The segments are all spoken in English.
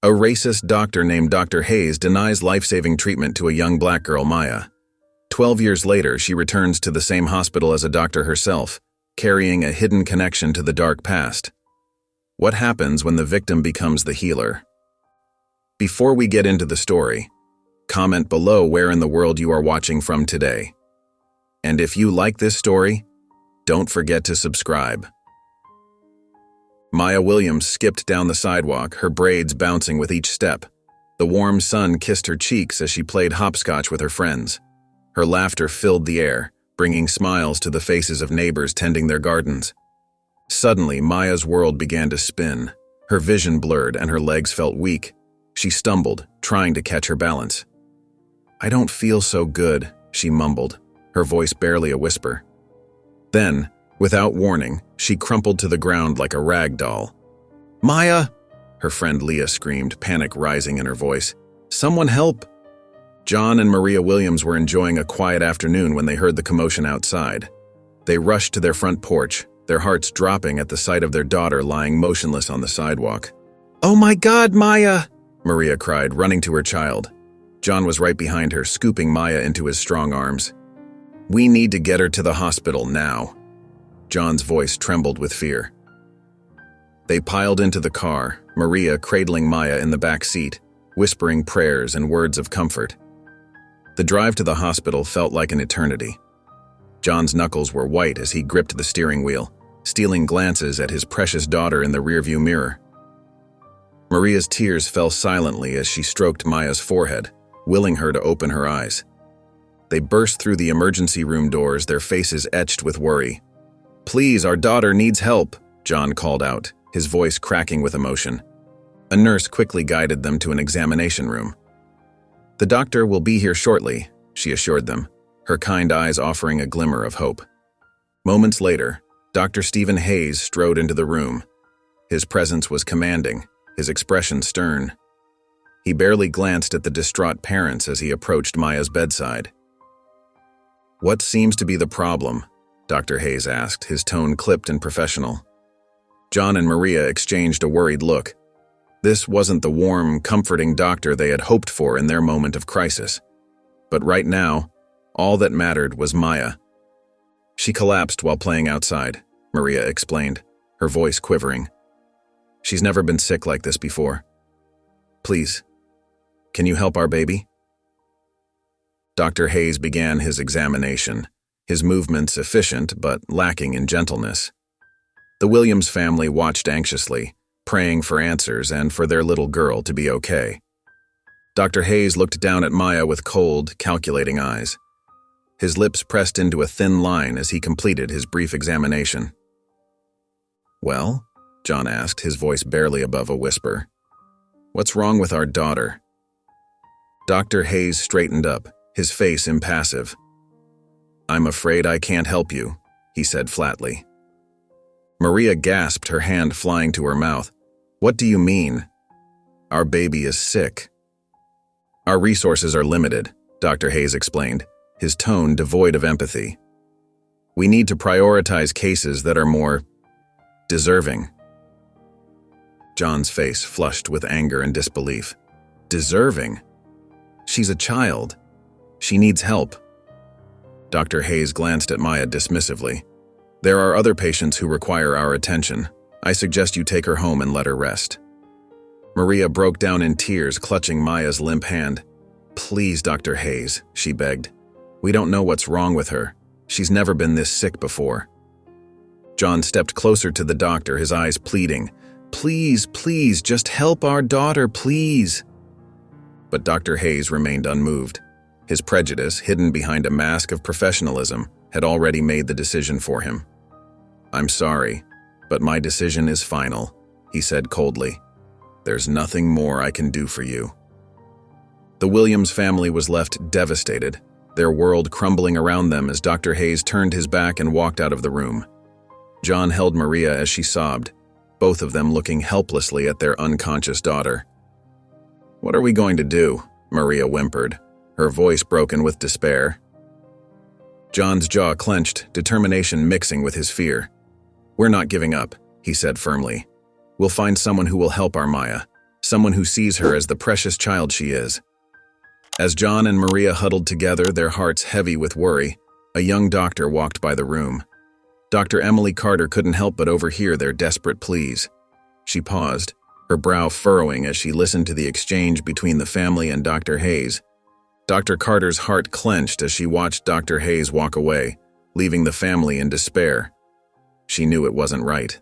A racist doctor named Dr. Hayes denies life-saving treatment to a young black girl, Maya. 12 years later, she returns to the same hospital as a doctor herself, carrying a hidden connection to the dark past. What happens when the victim becomes the healer? Before we get into the story, comment below where in the world you are watching from today. And if you like this story, don't forget to subscribe. Maya Williams skipped down the sidewalk, her braids bouncing with each step. The warm sun kissed her cheeks as she played hopscotch with her friends. Her laughter filled the air, bringing smiles to the faces of neighbors tending their gardens. Suddenly, Maya's world began to spin. Her vision blurred and her legs felt weak. She stumbled, trying to catch her balance. "I don't feel so good," she mumbled, her voice barely a whisper. Then, without warning, she crumpled to the ground like a rag doll. "Maya!" her friend Leah screamed, panic rising in her voice. "Someone help!" John and Maria Williams were enjoying a quiet afternoon when they heard the commotion outside. They rushed to their front porch, their hearts dropping at the sight of their daughter lying motionless on the sidewalk. "Oh my God, Maya!" Maria cried, running to her child. John was right behind her, scooping Maya into his strong arms. "We need to get her to the hospital now." John's voice trembled with fear. They piled into the car, Maria cradling Maya in the back seat, whispering prayers and words of comfort. The drive to the hospital felt like an eternity. John's knuckles were white as he gripped the steering wheel, stealing glances at his precious daughter in the rearview mirror. Maria's tears fell silently as she stroked Maya's forehead, willing her to open her eyes. They burst through the emergency room doors, their faces etched with worry. "Please, our daughter needs help," John called out, his voice cracking with emotion. A nurse quickly guided them to an examination room. "The doctor will be here shortly," she assured them, her kind eyes offering a glimmer of hope. Moments later, Dr. Stephen Hayes strode into the room. His presence was commanding, his expression stern. He barely glanced at the distraught parents as he approached Maya's bedside. "What seems to be the problem?" Dr. Hayes asked, his tone clipped and professional. John and Maria exchanged a worried look. This wasn't the warm, comforting doctor they had hoped for in their moment of crisis. But right now, all that mattered was Maya. "She collapsed while playing outside," Maria explained, her voice quivering. "She's never been sick like this before. Please, can you help our baby?" Dr. Hayes began his examination, his movements efficient but lacking in gentleness. The Williams family watched anxiously, praying for answers and for their little girl to be okay. Dr. Hayes looked down at Maya with cold, calculating eyes. His lips pressed into a thin line as he completed his brief examination. "Well?" John asked, his voice barely above a whisper. "What's wrong with our daughter?" Dr. Hayes straightened up, his face impassive. "I'm afraid I can't help you," he said flatly. Maria gasped, her hand flying to her mouth. "What do you mean?" "Our baby is sick." "Our resources are limited," Dr. Hayes explained, his tone devoid of empathy. "We need to prioritize cases that are more deserving." John's face flushed with anger and disbelief. "Deserving? She's a child. She needs help." Dr. Hayes glanced at Maya dismissively. "There are other patients who require our attention. I suggest you take her home and let her rest." Maria broke down in tears, clutching Maya's limp hand. "Please, Dr. Hayes," she begged. "We don't know what's wrong with her. She's never been this sick before." John stepped closer to the doctor, his eyes pleading. "Please, please, just help our daughter, please." But Dr. Hayes remained unmoved. His prejudice, hidden behind a mask of professionalism, had already made the decision for him. "I'm sorry, but my decision is final," he said coldly. "There's nothing more I can do for you." The Williams family was left devastated, their world crumbling around them as Dr. Hayes turned his back and walked out of the room. John held Maria as she sobbed, both of them looking helplessly at their unconscious daughter. "What are we going to do?" Maria whimpered, her voice broken with despair. John's jaw clenched, determination mixing with his fear. "We're not giving up," he said firmly. "We'll find someone who will help our Maya. someone who sees her as the precious child she is. As John and Maria huddled together, their hearts heavy with worry, a young doctor walked by the room. Dr. Emily Carter couldn't help but overhear their desperate pleas. She paused, her brow furrowing as she listened to the exchange between the family and Dr. Hayes. Dr. Carter's heart clenched as she watched Dr. Hayes walk away, leaving the family in despair. She knew it wasn't right.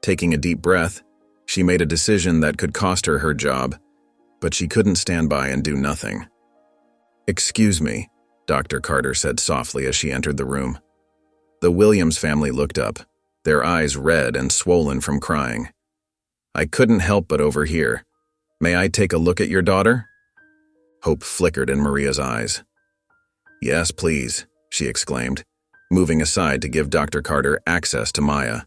Taking a deep breath, she made a decision that could cost her her job, but she couldn't stand by and do nothing. "Excuse me," Dr. Carter said softly as she entered the room. The Williams family looked up, their eyes red and swollen from crying. "I couldn't help but overhear. May I take a look at your daughter?" Hope flickered in Maria's eyes. "Yes, please," she exclaimed, moving aside to give Dr. Carter access to Maya.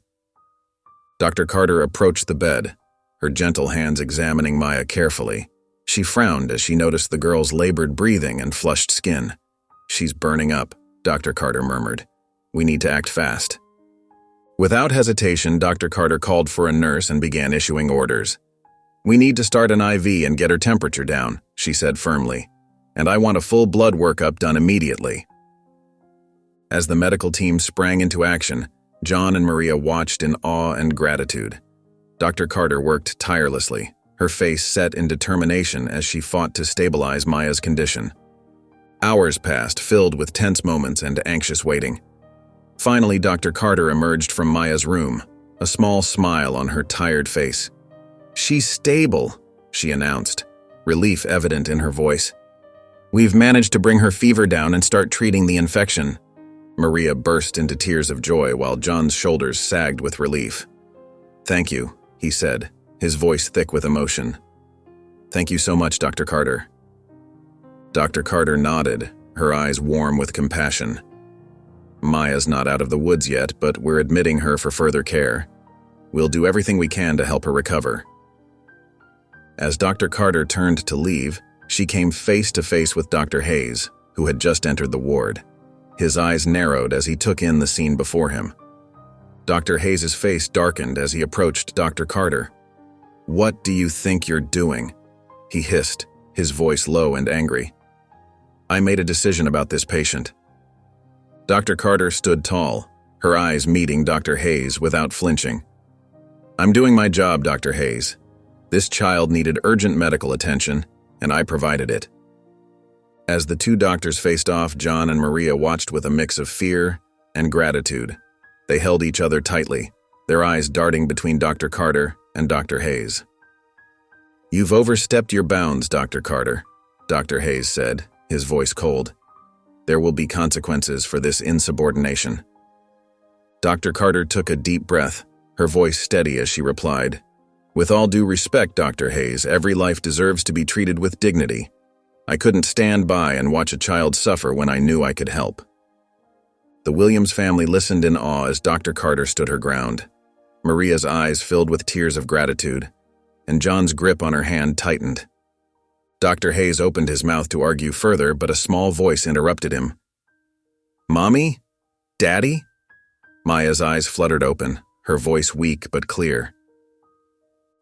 Dr. Carter approached the bed, her gentle hands examining Maya carefully. She frowned as she noticed the girl's labored breathing and flushed skin. "She's burning up," Dr. Carter murmured. "We need to act fast." Without hesitation, Dr. Carter called for a nurse and began issuing orders. "We need to start an IV and get her temperature down," she said firmly, "and I want a full blood workup done immediately." As the medical team sprang into action, John and Maria watched in awe and gratitude. Dr. Carter worked tirelessly, her face set in determination as she fought to stabilize Maya's condition. Hours passed, filled with tense moments and anxious waiting. Finally, Dr. Carter emerged from Maya's room, a small smile on her tired face. "She's stable," she announced, relief evident in her voice. "We've managed to bring her fever down and start treating the infection." Maria burst into tears of joy while John's shoulders sagged with relief. "Thank you," he said, his voice thick with emotion. "Thank you so much, Dr. Carter." Dr. Carter nodded, her eyes warm with compassion. "Maya's not out of the woods yet, but we're admitting her for further care. We'll do everything we can to help her recover." As Dr. Carter turned to leave, she came face to face with Dr. Hayes, who had just entered the ward. His eyes narrowed as he took in the scene before him. Dr. Hayes' face darkened as he approached Dr. Carter. "What do you think you're doing?" he hissed, his voice low and angry. "I made a decision about this patient." Dr. Carter stood tall, her eyes meeting Dr. Hayes without flinching. "I'm doing my job, Dr. Hayes. This child needed urgent medical attention, and I provided it." As the two doctors faced off, John and Maria watched with a mix of fear and gratitude. They held each other tightly, their eyes darting between Dr. Carter and Dr. Hayes. "You've overstepped your bounds, Dr. Carter," Dr. Hayes said, his voice cold. "There will be consequences for this insubordination." Dr. Carter took a deep breath, her voice steady as she replied, "With all due respect, Dr. Hayes, every life deserves to be treated with dignity. I couldn't stand by and watch a child suffer when I knew I could help." The Williams family listened in awe as Dr. Carter stood her ground. Maria's eyes filled with tears of gratitude, and John's grip on her hand tightened. Dr. Hayes opened his mouth to argue further, but a small voice interrupted him. "Mommy? Daddy?" Maya's eyes fluttered open, her voice weak but clear.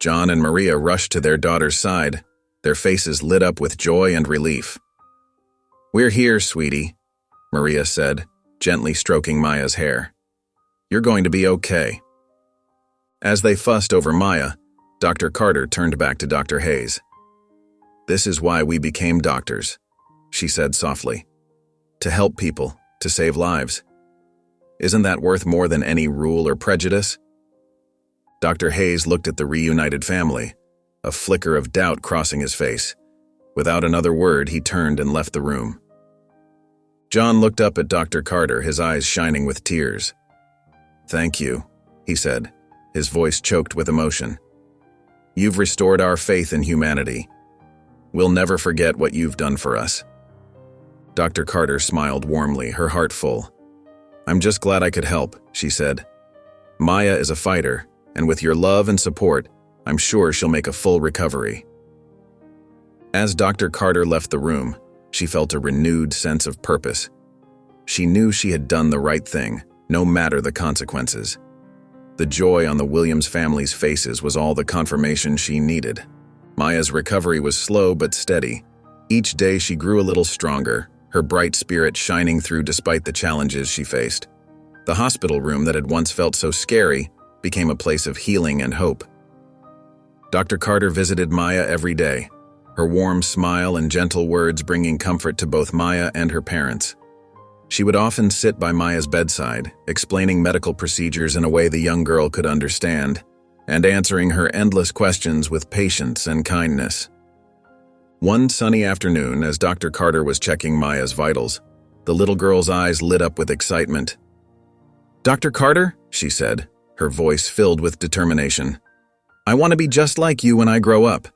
John and Maria rushed to their daughter's side, their faces lit up with joy and relief. "We're here, sweetie," Maria said, gently stroking Maya's hair. "You're going to be okay." As they fussed over Maya, Dr. Carter turned back to Dr. Hayes. "This is why we became doctors," she said softly. "To help people, to save lives. Isn't that worth more than any rule or prejudice?" Dr. Hayes looked at the reunited family, a flicker of doubt crossing his face. Without another word, he turned and left the room. John looked up at Dr. Carter, his eyes shining with tears. "Thank you," he said, his voice choked with emotion. "You've restored our faith in humanity. We'll never forget what you've done for us." Dr. Carter smiled warmly, her heart full. "I'm just glad I could help," she said. "Maya is a fighter, and with your love and support, I'm sure she'll make a full recovery." As Dr. Carter left the room, she felt a renewed sense of purpose. She knew she had done the right thing, no matter the consequences. The joy on the Williams family's faces was all the confirmation she needed. Maya's recovery was slow but steady. Each day she grew a little stronger, her bright spirit shining through despite the challenges she faced. The hospital room that had once felt so scary became a place of healing and hope. Dr. Carter visited Maya every day, her warm smile and gentle words bringing comfort to both Maya and her parents. She would often sit by Maya's bedside, explaining medical procedures in a way the young girl could understand, and answering her endless questions with patience and kindness. One sunny afternoon, as Dr. Carter was checking Maya's vitals, the little girl's eyes lit up with excitement. "Dr. Carter," she said, her voice filled with determination, "I want to be just like you when I grow up."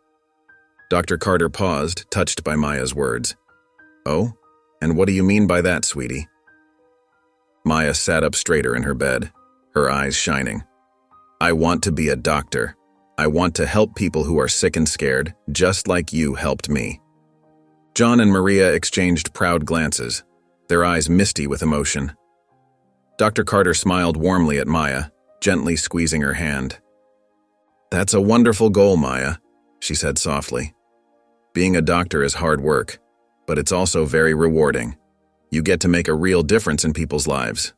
Dr. Carter paused, touched by Maya's words. "Oh? And what do you mean by that, sweetie?" Maya sat up straighter in her bed, her eyes shining. "I want to be a doctor. I want to help people who are sick and scared, just like you helped me." John and Maria exchanged proud glances, their eyes misty with emotion. Dr. Carter smiled warmly at Maya, gently squeezing her hand. "That's a wonderful goal, Maya," she said softly. "Being a doctor is hard work, but it's also very rewarding. You get to make a real difference in people's lives."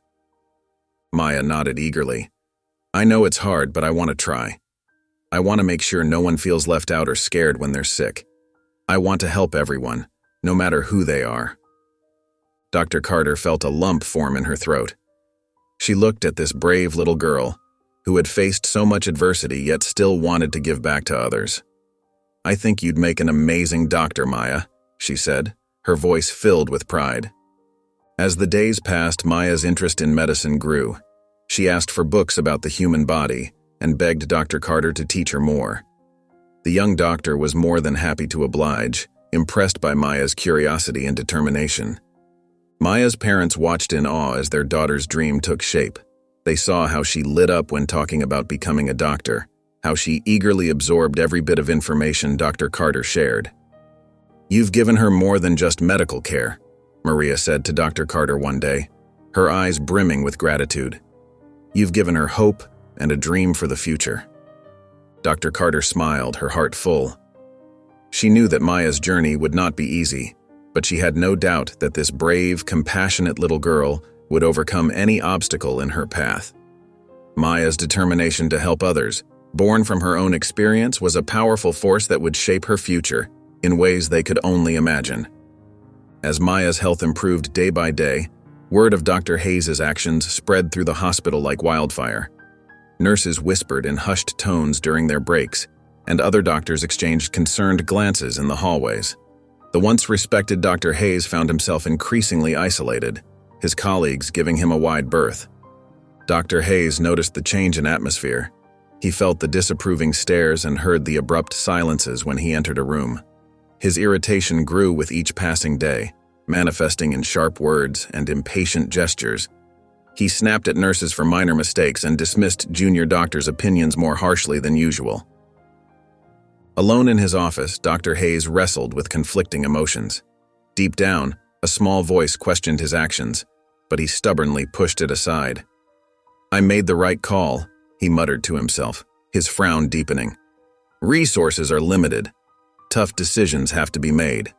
Maya nodded eagerly. "I know it's hard, but I want to try. I want to make sure no one feels left out or scared when they're sick. I want to help everyone, no matter who they are." Dr. Carter felt a lump form in her throat. She looked at this brave little girl, who had faced so much adversity yet still wanted to give back to others. "I think you'd make an amazing doctor, Maya," she said, her voice filled with pride. As the days passed, Maya's interest in medicine grew. She asked for books about the human body and begged Dr. Carter to teach her more. The young doctor was more than happy to oblige, impressed by Maya's curiosity and determination. Maya's parents watched in awe as their daughter's dream took shape. They saw how she lit up when talking about becoming a doctor, how she eagerly absorbed every bit of information Dr. Carter shared. "You've given her more than just medical care," Maria said to Dr. Carter one day, her eyes brimming with gratitude. "You've given her hope and a dream for the future." Dr. Carter smiled, her heart full. She knew that Maya's journey would not be easy, but she had no doubt that this brave, compassionate little girl would overcome any obstacle in her path. Maya's determination to help others, born from her own experience, was a powerful force that would shape her future in ways they could only imagine. As Maya's health improved day by day, word of Dr. Hayes' actions spread through the hospital like wildfire. Nurses whispered in hushed tones during their breaks, and other doctors exchanged concerned glances in the hallways. The once respected Dr. Hayes found himself increasingly isolated, his colleagues giving him a wide berth. Dr. Hayes noticed the change in atmosphere. He felt the disapproving stares and heard the abrupt silences when he entered a room. His irritation grew with each passing day, manifesting in sharp words and impatient gestures. He snapped at nurses for minor mistakes and dismissed junior doctors' opinions more harshly than usual. Alone in his office, Dr. Hayes wrestled with conflicting emotions. Deep down, a small voice questioned his actions, but he stubbornly pushed it aside. "I made the right call," he muttered to himself, his frown deepening. "Resources are limited. Tough decisions have to be made."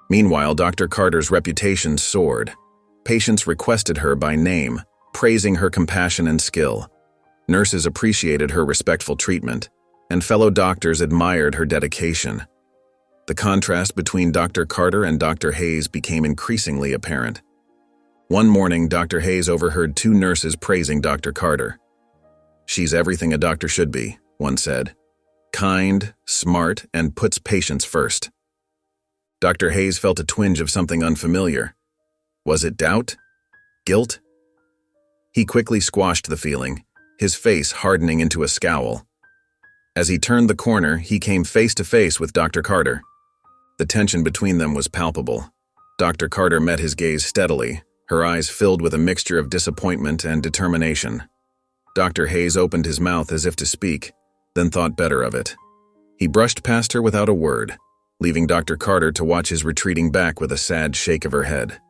Meanwhile, Dr. Carter's reputation soared. Patients requested her by name, praising her compassion and skill. Nurses appreciated her respectful treatment, and fellow doctors admired her dedication. The contrast between Dr. Carter and Dr. Hayes became increasingly apparent. One morning, Dr. Hayes overheard two nurses praising Dr. Carter. "She's everything a doctor should be," one said. "Kind, smart, and puts patients first." Dr. Hayes felt a twinge of something unfamiliar. Was it doubt? Guilt? He quickly squashed the feeling, his face hardening into a scowl. As he turned the corner, he came face to face with Dr. Carter. The tension between them was palpable. Dr. Carter met his gaze steadily, her eyes filled with a mixture of disappointment and determination. Dr. Hayes opened his mouth as if to speak, then thought better of it. He brushed past her without a word, leaving Dr. Carter to watch his retreating back with a sad shake of her head.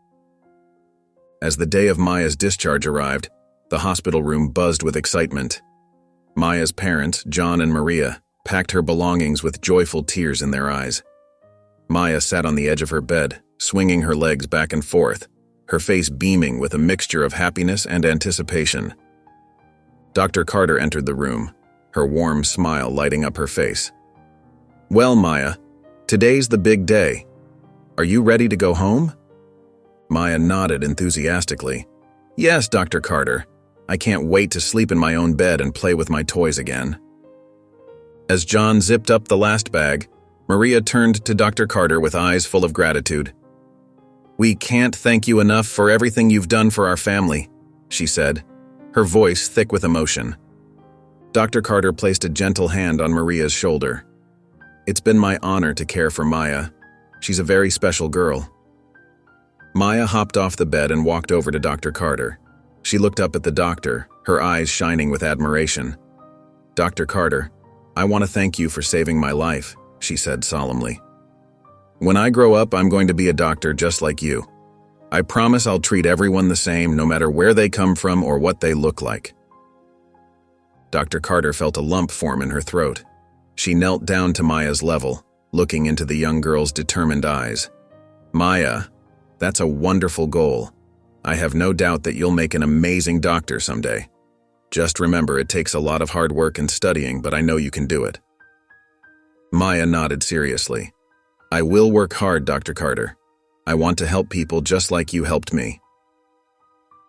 As the day of Maya's discharge arrived, The hospital room buzzed with excitement. Maya's parents, John and Maria, packed her belongings with joyful tears in their eyes. Maya sat on the edge of her bed, swinging her legs back and forth, her face beaming with a mixture of happiness and anticipation. Dr. Carter entered the room, her warm smile lighting up her face. "Well, Maya, today's the big day. Are you ready to go home?" Maya nodded enthusiastically. "Yes, Dr. Carter. I can't wait to sleep in my own bed and play with my toys again." As John zipped up the last bag, Maria turned to Dr. Carter with eyes full of gratitude. "We can't thank you enough for everything you've done for our family," she said, her voice thick with emotion. Dr. Carter placed a gentle hand on Maria's shoulder. "It's been my honor to care for Maya. She's a very special girl." Maya hopped off the bed and walked over to Dr. Carter. She looked up at the doctor, her eyes shining with admiration. "Dr. Carter, I want to thank you for saving my life," she said solemnly. "When I grow up, I'm going to be a doctor just like you. I promise I'll treat everyone the same, no matter where they come from or what they look like." Dr. Carter felt a lump form in her throat. She knelt down to Maya's level, looking into the young girl's determined eyes. "Maya, that's a wonderful goal. I have no doubt that you'll make an amazing doctor someday. Just remember, it takes a lot of hard work and studying, but I know you can do it." Maya nodded seriously. "I will work hard, Dr. Carter. I want to help people just like you helped me."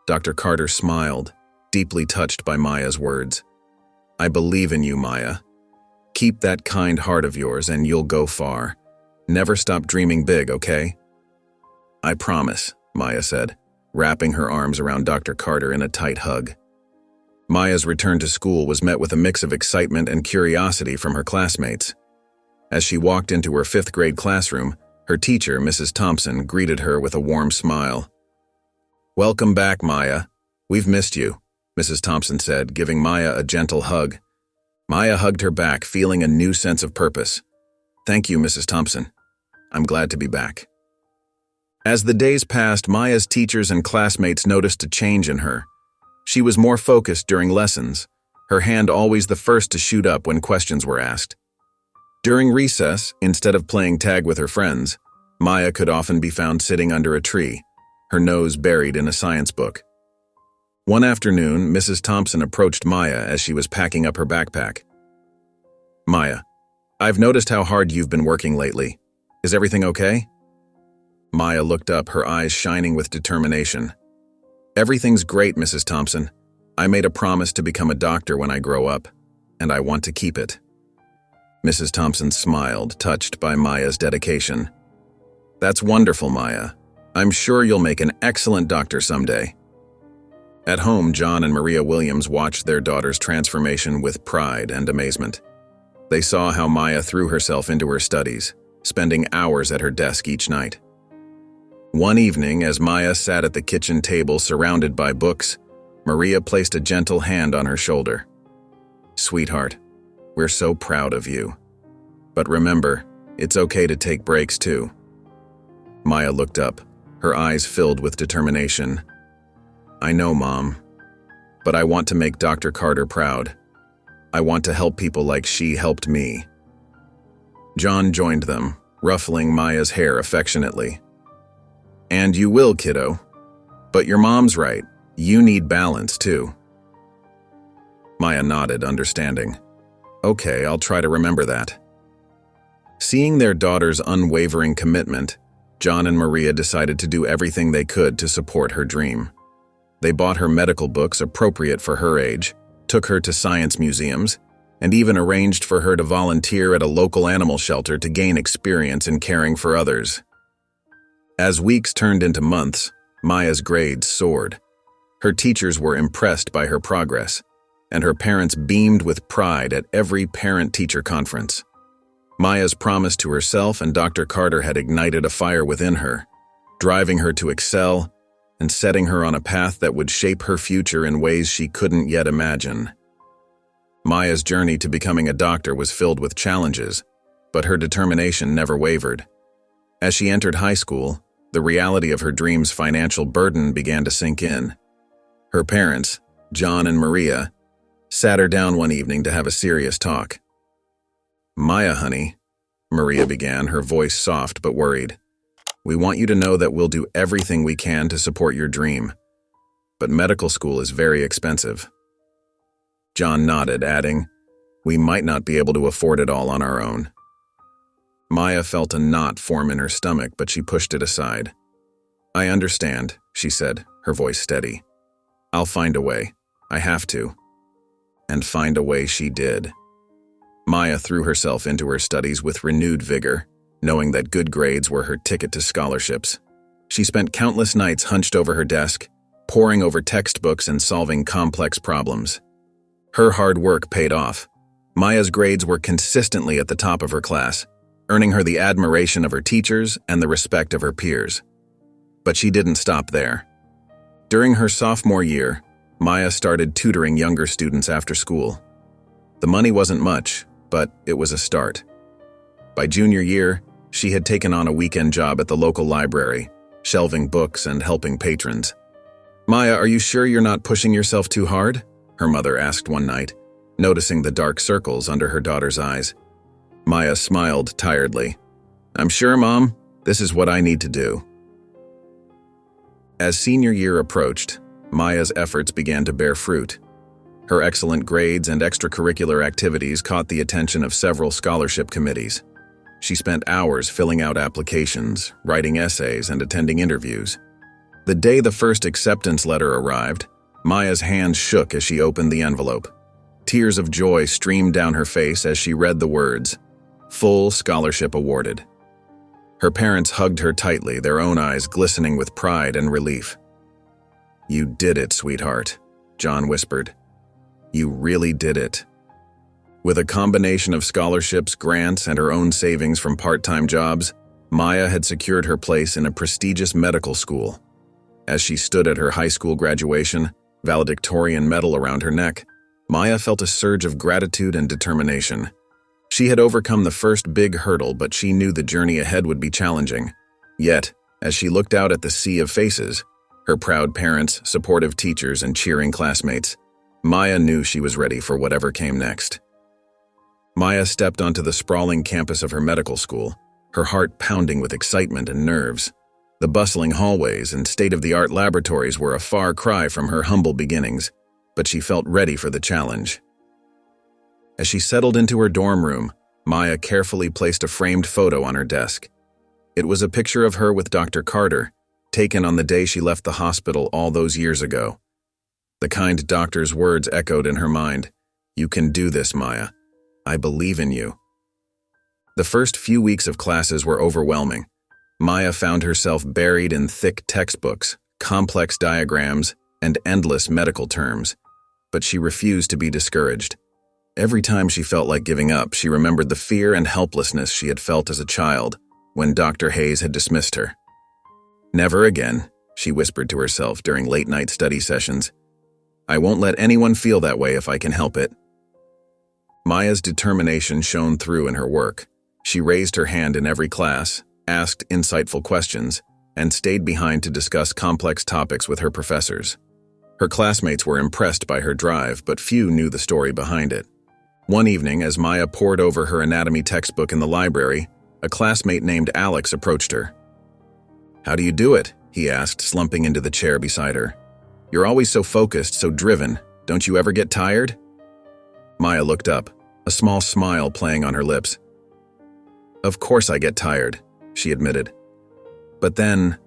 Dr. Carter smiled, deeply touched by Maya's words. "I believe in you, Maya. Keep that kind heart of yours and you'll go far. Never stop dreaming big, okay?" "I promise," Maya said, wrapping her arms around Dr. Carter in a tight hug. Maya's return to school was met with a mix of excitement and curiosity from her classmates. As she walked into her 5th grade classroom, her teacher, Mrs. Thompson, greeted her with a warm smile. "Welcome back, Maya. We've missed you," Mrs. Thompson said, giving Maya a gentle hug. Maya hugged her back, feeling a new sense of purpose. "Thank you, Mrs. Thompson. I'm glad to be back." As the days passed, Maya's teachers and classmates noticed a change in her. She was more focused during lessons, her hand always the first to shoot up when questions were asked. During recess, instead of playing tag with her friends, Maya could often be found sitting under a tree, her nose buried in a science book. One afternoon, Mrs. Thompson approached Maya as she was packing up her backpack. "Maya, I've noticed how hard you've been working lately. Is everything okay?" Maya looked up, her eyes shining with determination. "Everything's great, Mrs. Thompson. I made a promise to become a doctor when I grow up, and I want to keep it." Mrs. Thompson smiled, touched by Maya's dedication. "That's wonderful, Maya. I'm sure you'll make an excellent doctor someday." At home, John and Maria Williams watched their daughter's transformation with pride and amazement. They saw how Maya threw herself into her studies, spending hours at her desk each night. One evening, as Maya sat at the kitchen table surrounded by books, Maria placed a gentle hand on her shoulder. "Sweetheart, we're so proud of you. But remember, it's okay to take breaks too." Maya looked up, her eyes filled with determination. "I know, Mom, but I want to make Dr. Carter proud. I want to help people like she helped me." John joined them, ruffling Maya's hair affectionately. "And you will, kiddo. But your mom's right. You need balance, too." Maya nodded, understanding. "Okay, I'll try to remember that." Seeing their daughter's unwavering commitment, John and Maria decided to do everything they could to support her dream. They bought her medical books appropriate for her age, took her to science museums, and even arranged for her to volunteer at a local animal shelter to gain experience in caring for others. As weeks turned into months, Maya's grades soared. Her teachers were impressed by her progress, and her parents beamed with pride at every parent-teacher conference. Maya's promise to herself and Dr. Carter had ignited a fire within her, driving her to excel and setting her on a path that would shape her future in ways she couldn't yet imagine. Maya's journey to becoming a doctor was filled with challenges, but her determination never wavered. As she entered high school, the reality of her dream's financial burden began to sink in. Her parents, John and Maria, sat her down one evening to have a serious talk. "Maya, honey," Maria began, her voice soft but worried. "We want you to know that we'll do everything we can to support your dream. But medical school is very expensive." John nodded, adding, "We might not be able to afford it all on our own." Maya felt a knot form in her stomach, but she pushed it aside. "I understand," she said, her voice steady. "I'll find a way. I have to." And find a way she did. Maya threw herself into her studies with renewed vigor, knowing that good grades were her ticket to scholarships. She spent countless nights hunched over her desk, poring over textbooks and solving complex problems. Her hard work paid off. Maya's grades were consistently at the top of her class, earning her the admiration of her teachers and the respect of her peers. But she didn't stop there. During her sophomore year, Maya started tutoring younger students after school. The money wasn't much, but it was a start. By junior year, she had taken on a weekend job at the local library, shelving books and helping patrons. "Maya, are you sure you're not pushing yourself too hard?" her mother asked one night, noticing the dark circles under her daughter's eyes. Maya smiled tiredly. "I'm sure, Mom. This is what I need to do." As senior year approached, Maya's efforts began to bear fruit. Her excellent grades and extracurricular activities caught the attention of several scholarship committees. She spent hours filling out applications, writing essays, and attending interviews. The day the first acceptance letter arrived, Maya's hands shook as she opened the envelope. Tears of joy streamed down her face as she read the words, "Full scholarship awarded." Her parents hugged her tightly, their own eyes glistening with pride and relief. "You did it, sweetheart," John whispered. "You really did it." With a combination of scholarships, grants, and her own savings from part-time jobs, Maya had secured her place in a prestigious medical school. As she stood at her high school graduation, valedictorian medal around her neck, Maya felt a surge of gratitude and determination. She had overcome the first big hurdle, but she knew the journey ahead would be challenging. Yet, as she looked out at the sea of faces, her proud parents, supportive teachers, and cheering classmates, Maya knew she was ready for whatever came next. Maya stepped onto the sprawling campus of her medical school, her heart pounding with excitement and nerves. The bustling hallways and state-of-the-art laboratories were a far cry from her humble beginnings, but she felt ready for the challenge. As she settled into her dorm room, Maya carefully placed a framed photo on her desk. It was a picture of her with Dr. Carter, taken on the day she left the hospital all those years ago. The kind doctor's words echoed in her mind, "You can do this, Maya. I believe in you." The first few weeks of classes were overwhelming. Maya found herself buried in thick textbooks, complex diagrams, and endless medical terms. But she refused to be discouraged. Every time she felt like giving up, she remembered the fear and helplessness she had felt as a child when Dr. Hayes had dismissed her. "Never again," she whispered to herself during late-night study sessions. "I won't let anyone feel that way if I can help it." Maya's determination shone through in her work. She raised her hand in every class, asked insightful questions, and stayed behind to discuss complex topics with her professors. Her classmates were impressed by her drive, but few knew the story behind it. One evening, as Maya pored over her anatomy textbook in the library, a classmate named Alex approached her. "How do you do it?" he asked, slumping into the chair beside her. "You're always so focused, so driven. Don't you ever get tired?" Maya looked up, a small smile playing on her lips. "Of course I get tired," she admitted. "But then,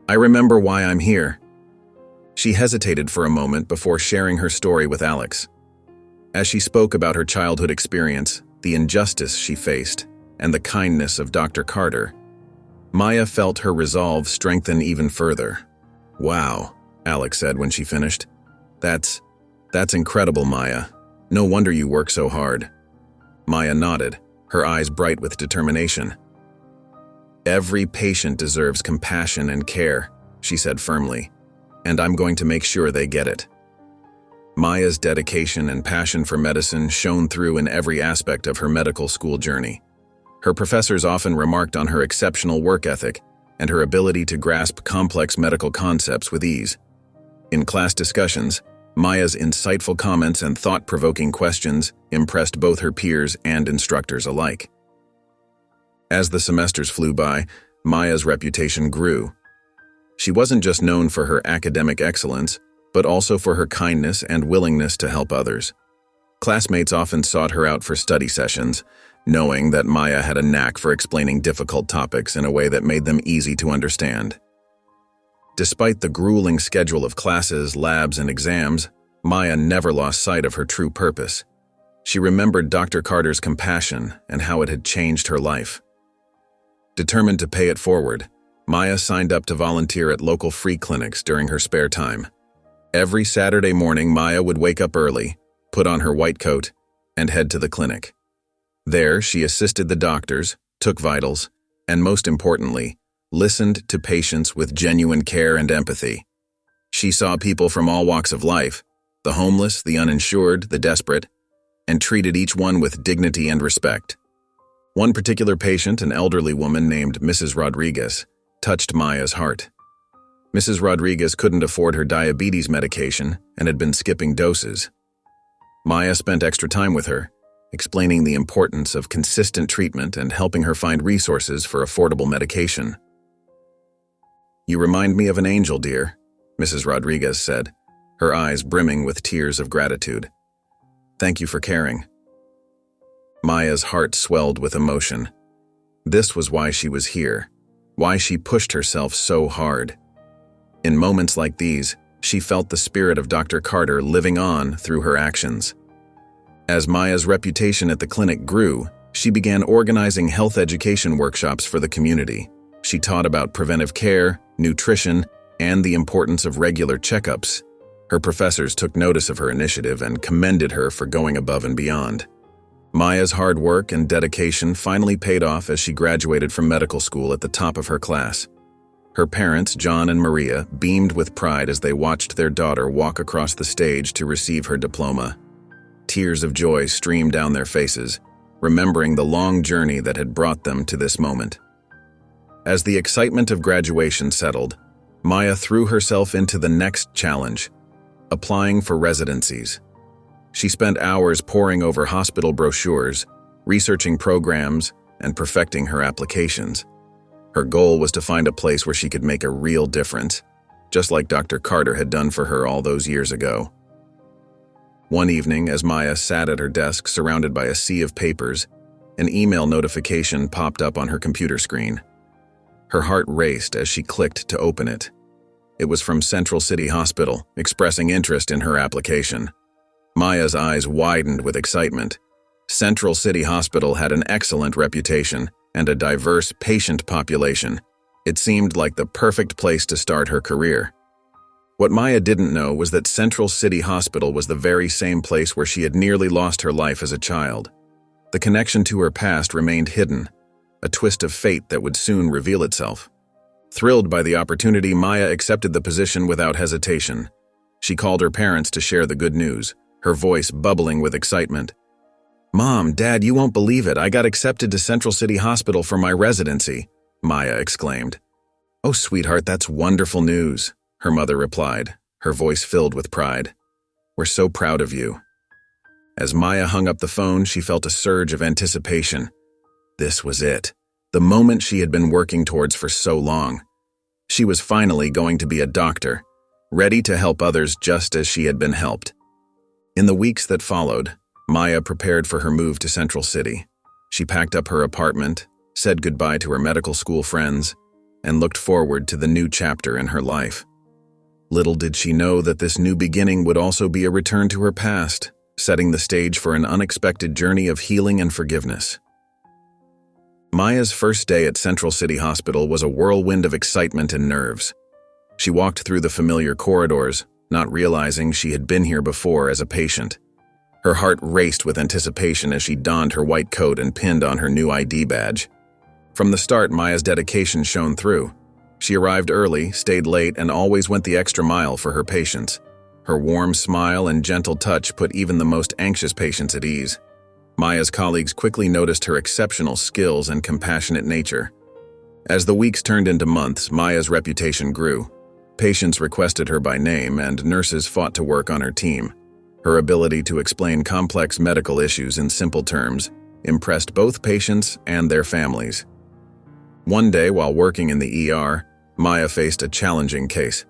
I remember why I'm here." She hesitated for a moment before sharing her story with Alex. As she spoke about her childhood experience, the injustice she faced, and the kindness of Dr. Carter, Maya felt her resolve strengthen even further. "Wow," Alex said when she finished. That's incredible, Maya. No wonder you work so hard." Maya nodded, her eyes bright with determination. "Every patient deserves compassion and care," she said firmly, "and I'm going to make sure they get it." Maya's dedication and passion for medicine shone through in every aspect of her medical school journey. Her professors often remarked on her exceptional work ethic and her ability to grasp complex medical concepts with ease. In class discussions, Maya's insightful comments and thought-provoking questions impressed both her peers and instructors alike. As the semesters flew by, Maya's reputation grew. She wasn't just known for her academic excellence, but also for her kindness and willingness to help others. Classmates often sought her out for study sessions, knowing that Maya had a knack for explaining difficult topics in a way that made them easy to understand. Despite the grueling schedule of classes, labs, and exams, Maya never lost sight of her true purpose. She remembered Dr. Carter's compassion and how it had changed her life. Determined to pay it forward, Maya signed up to volunteer at local free clinics during her spare time. Every Saturday morning, Maya would wake up early, put on her white coat, and head to the clinic. There, she assisted the doctors, took vitals, and most importantly, listened to patients with genuine care and empathy. She saw people from all walks of life, the homeless, the uninsured, the desperate, and treated each one with dignity and respect. One particular patient, an elderly woman named Mrs. Rodriguez, touched Maya's heart. Mrs. Rodriguez couldn't afford her diabetes medication and had been skipping doses. Maya spent extra time with her, explaining the importance of consistent treatment and helping her find resources for affordable medication. "You remind me of an angel, dear," Mrs. Rodriguez said, her eyes brimming with tears of gratitude. "Thank you for caring." Maya's heart swelled with emotion. This was why she was here, why she pushed herself so hard. In moments like these, she felt the spirit of Dr. Carter living on through her actions. As Maya's reputation at the clinic grew, she began organizing health education workshops for the community. She taught about preventive care, nutrition, and the importance of regular checkups. Her professors took notice of her initiative and commended her for going above and beyond. Maya's hard work and dedication finally paid off as she graduated from medical school at the top of her class. Her parents, John and Maria, beamed with pride as they watched their daughter walk across the stage to receive her diploma. Tears of joy streamed down their faces, remembering the long journey that had brought them to this moment. As the excitement of graduation settled, Maya threw herself into the next challenge, applying for residencies. She spent hours poring over hospital brochures, researching programs, and perfecting her applications. Her goal was to find a place where she could make a real difference, just like Dr. Carter had done for her all those years ago. One evening, as Maya sat at her desk surrounded by a sea of papers, an email notification popped up on her computer screen. Her heart raced as she clicked to open it. It was from Central City Hospital, expressing interest in her application. Maya's eyes widened with excitement. Central City Hospital had an excellent reputation and a diverse patient population. It seemed like the perfect place to start her career. What Maya didn't know was that Central City Hospital was the very same place where she had nearly lost her life as a child. The connection to her past remained hidden, a twist of fate that would soon reveal itself. Thrilled by the opportunity, Maya accepted the position without hesitation. She called her parents to share the good news, her voice bubbling with excitement. "Mom, Dad, you won't believe it. I got accepted to Central City Hospital for my residency," Maya exclaimed. "Oh, sweetheart, that's wonderful news," her mother replied, her voice filled with pride. "We're so proud of you." As Maya hung up the phone, she felt a surge of anticipation. This was it, the moment she had been working towards for so long. She was finally going to be a doctor, ready to help others just as she had been helped. In the weeks that followed, Maya prepared for her move to Central City. She packed up her apartment, said goodbye to her medical school friends, and looked forward to the new chapter in her life. Little did she know that this new beginning would also be a return to her past, setting the stage for an unexpected journey of healing and forgiveness. Maya's first day at Central City Hospital was a whirlwind of excitement and nerves. She walked through the familiar corridors, not realizing she had been here before as a patient. Her heart raced with anticipation as she donned her white coat and pinned on her new ID badge. From the start, Maya's dedication shone through. She arrived early, stayed late, and always went the extra mile for her patients. Her warm smile and gentle touch put even the most anxious patients at ease. Maya's colleagues quickly noticed her exceptional skills and compassionate nature. As the weeks turned into months, Maya's reputation grew. Patients requested her by name, and nurses fought to work on her team. Her ability to explain complex medical issues in simple terms impressed both patients and their families. One day, while working in the ER, Maya faced a challenging case.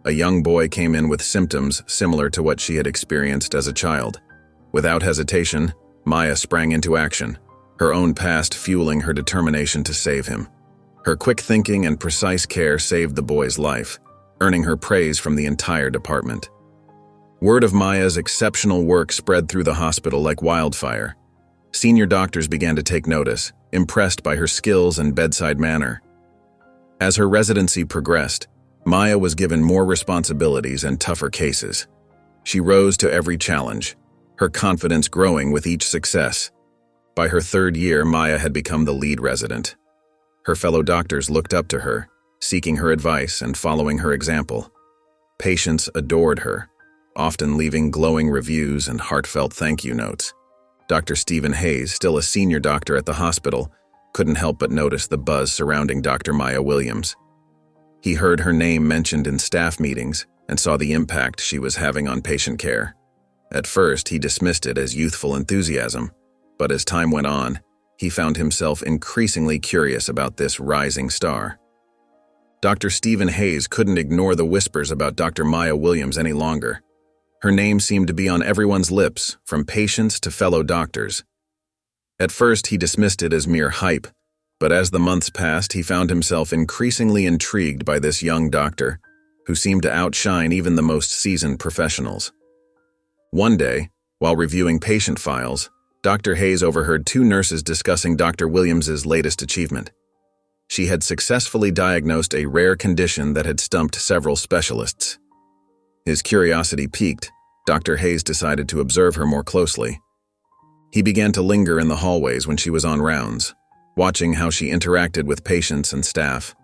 A young boy came in with symptoms similar to what she had experienced as a child. Without hesitation, Maya sprang into action, her own past fueling her determination to save him. Her quick thinking and precise care saved the boy's life, earning her praise from the entire department. Word of Maya's exceptional work spread through the hospital like wildfire. Senior doctors began to take notice, impressed by her skills and bedside manner. As her residency progressed, Maya was given more responsibilities and tougher cases. She rose to every challenge, her confidence growing with each success. By her third year, Maya had become the lead resident. Her fellow doctors looked up to her, seeking her advice and following her example. Patients adored her, often leaving glowing reviews and heartfelt thank you notes. Dr. Stephen Hayes, still a senior doctor at the hospital, couldn't help but notice the buzz surrounding Dr. Maya Williams. He heard her name mentioned in staff meetings and saw the impact she was having on patient care. At first, he dismissed it as youthful enthusiasm, but as time went on, he found himself increasingly curious about this rising star. Dr. Stephen Hayes couldn't ignore the whispers about Dr. Maya Williams any longer. Her name seemed to be on everyone's lips, from patients to fellow doctors. At first, he dismissed it as mere hype, but as the months passed, he found himself increasingly intrigued by this young doctor, who seemed to outshine even the most seasoned professionals. One day, while reviewing patient files, Dr. Hayes overheard two nurses discussing Dr. Williams's latest achievement. She had successfully diagnosed a rare condition that had stumped several specialists. His curiosity piqued, Dr. Hayes decided to observe her more closely. He began to linger in the hallways when she was on rounds, watching how she interacted with patients and staff.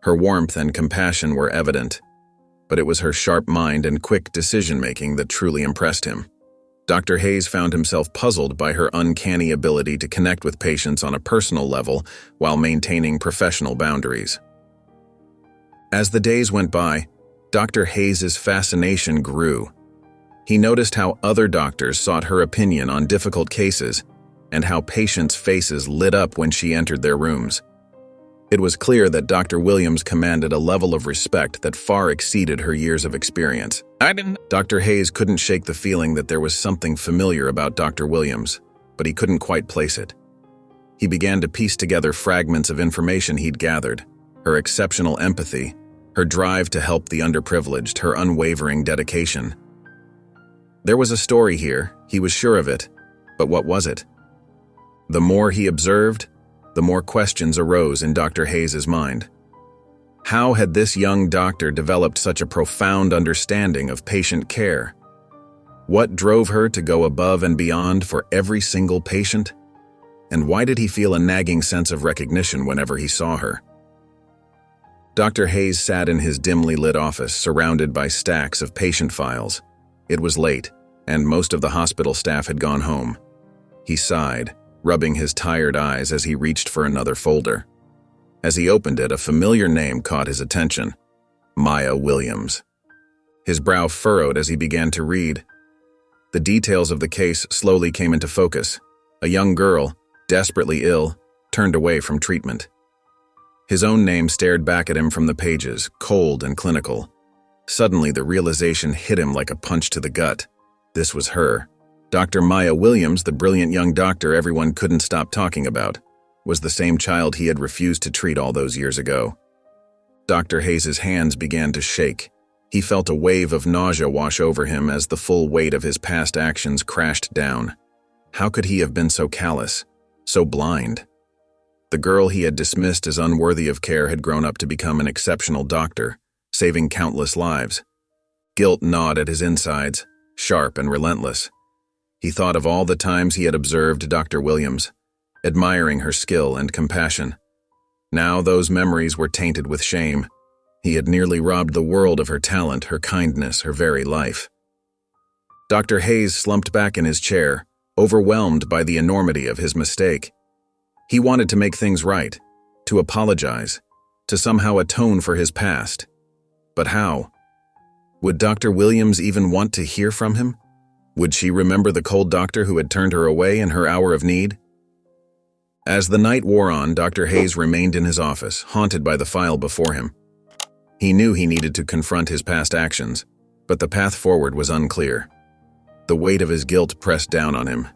Her warmth and compassion were evident, but it was her sharp mind and quick decision-making that truly impressed him. Dr. Hayes found himself puzzled by her uncanny ability to connect with patients on a personal level while maintaining professional boundaries. As the days went by, Dr. Hayes's fascination grew. He noticed how other doctors sought her opinion on difficult cases and how patients' faces lit up when she entered their rooms. It was clear that Dr. Williams commanded a level of respect that far exceeded her years of experience. Dr. Hayes couldn't shake the feeling that there was something familiar about Dr. Williams, but he couldn't quite place it. He began to piece together fragments of information he'd gathered: her exceptional empathy, her drive to help the underprivileged, her unwavering dedication. There was a story here, he was sure of it, but what was it? The more he observed, the more questions arose in Dr. Hayes's mind. How had this young doctor developed such a profound understanding of patient care? What drove her to go above and beyond for every single patient? And why did he feel a nagging sense of recognition whenever he saw her? Dr. Hayes sat in his dimly lit office, surrounded by stacks of patient files. It was late, and most of the hospital staff had gone home. He sighed, rubbing his tired eyes as he reached for another folder. As he opened it, a familiar name caught his attention: Maya Williams. His brow furrowed as he began to read. The details of the case slowly came into focus. A young girl, desperately ill, turned away from treatment. His own name stared back at him from the pages, cold and clinical. Suddenly, the realization hit him like a punch to the gut. This was her. Dr. Maya Williams, the brilliant young doctor everyone couldn't stop talking about, was the same child he had refused to treat all those years ago. Dr. Hayes's hands began to shake. He felt a wave of nausea wash over him as the full weight of his past actions crashed down. How could he have been so callous, so blind? The girl he had dismissed as unworthy of care had grown up to become an exceptional doctor, saving countless lives. Guilt gnawed at his insides, sharp and relentless. He thought of all the times he had observed Dr. Williams, admiring her skill and compassion. Now those memories were tainted with shame. He had nearly robbed the world of her talent, her kindness, her very life. Dr. Hayes slumped back in his chair, overwhelmed by the enormity of his mistake. He wanted to make things right, to apologize, to somehow atone for his past. But how? Would Dr. Williams even want to hear from him? Would she remember the cold doctor who had turned her away in her hour of need? As the night wore on, Dr. Hayes remained in his office, haunted by the file before him. He knew he needed to confront his past actions, but the path forward was unclear. The weight of his guilt pressed down on him,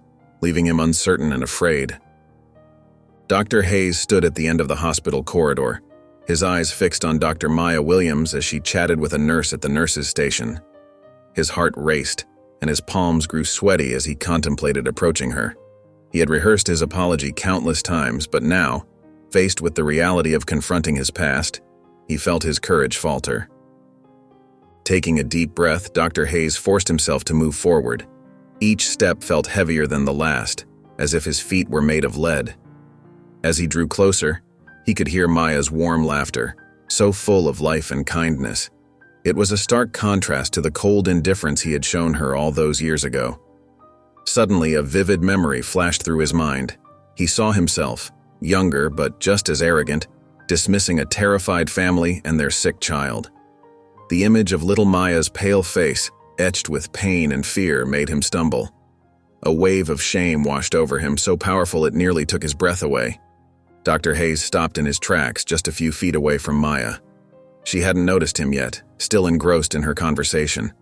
leaving him uncertain and afraid. Dr. Hayes stood at the end of the hospital corridor, his eyes fixed on Dr. Maya Williams as she chatted with a nurse at the nurses' station. His heart raced, and his palms grew sweaty as he contemplated approaching her. He had rehearsed his apology countless times, but now, faced with the reality of confronting his past, he felt his courage falter. Taking a deep breath, Dr. Hayes forced himself to move forward. Each step felt heavier than the last, as if his feet were made of lead. As he drew closer, he could hear Maya's warm laughter, so full of life and kindness. It was a stark contrast to the cold indifference he had shown her all those years ago. Suddenly, a vivid memory flashed through his mind. He saw himself, younger but just as arrogant, dismissing a terrified family and their sick child. The image of little Maya's pale face, etched with pain and fear, made him stumble. A wave of shame washed over him, so powerful it nearly took his breath away. Dr. Hayes stopped in his tracks just a few feet away from Maya. She hadn't noticed him yet, still engrossed in her conversation.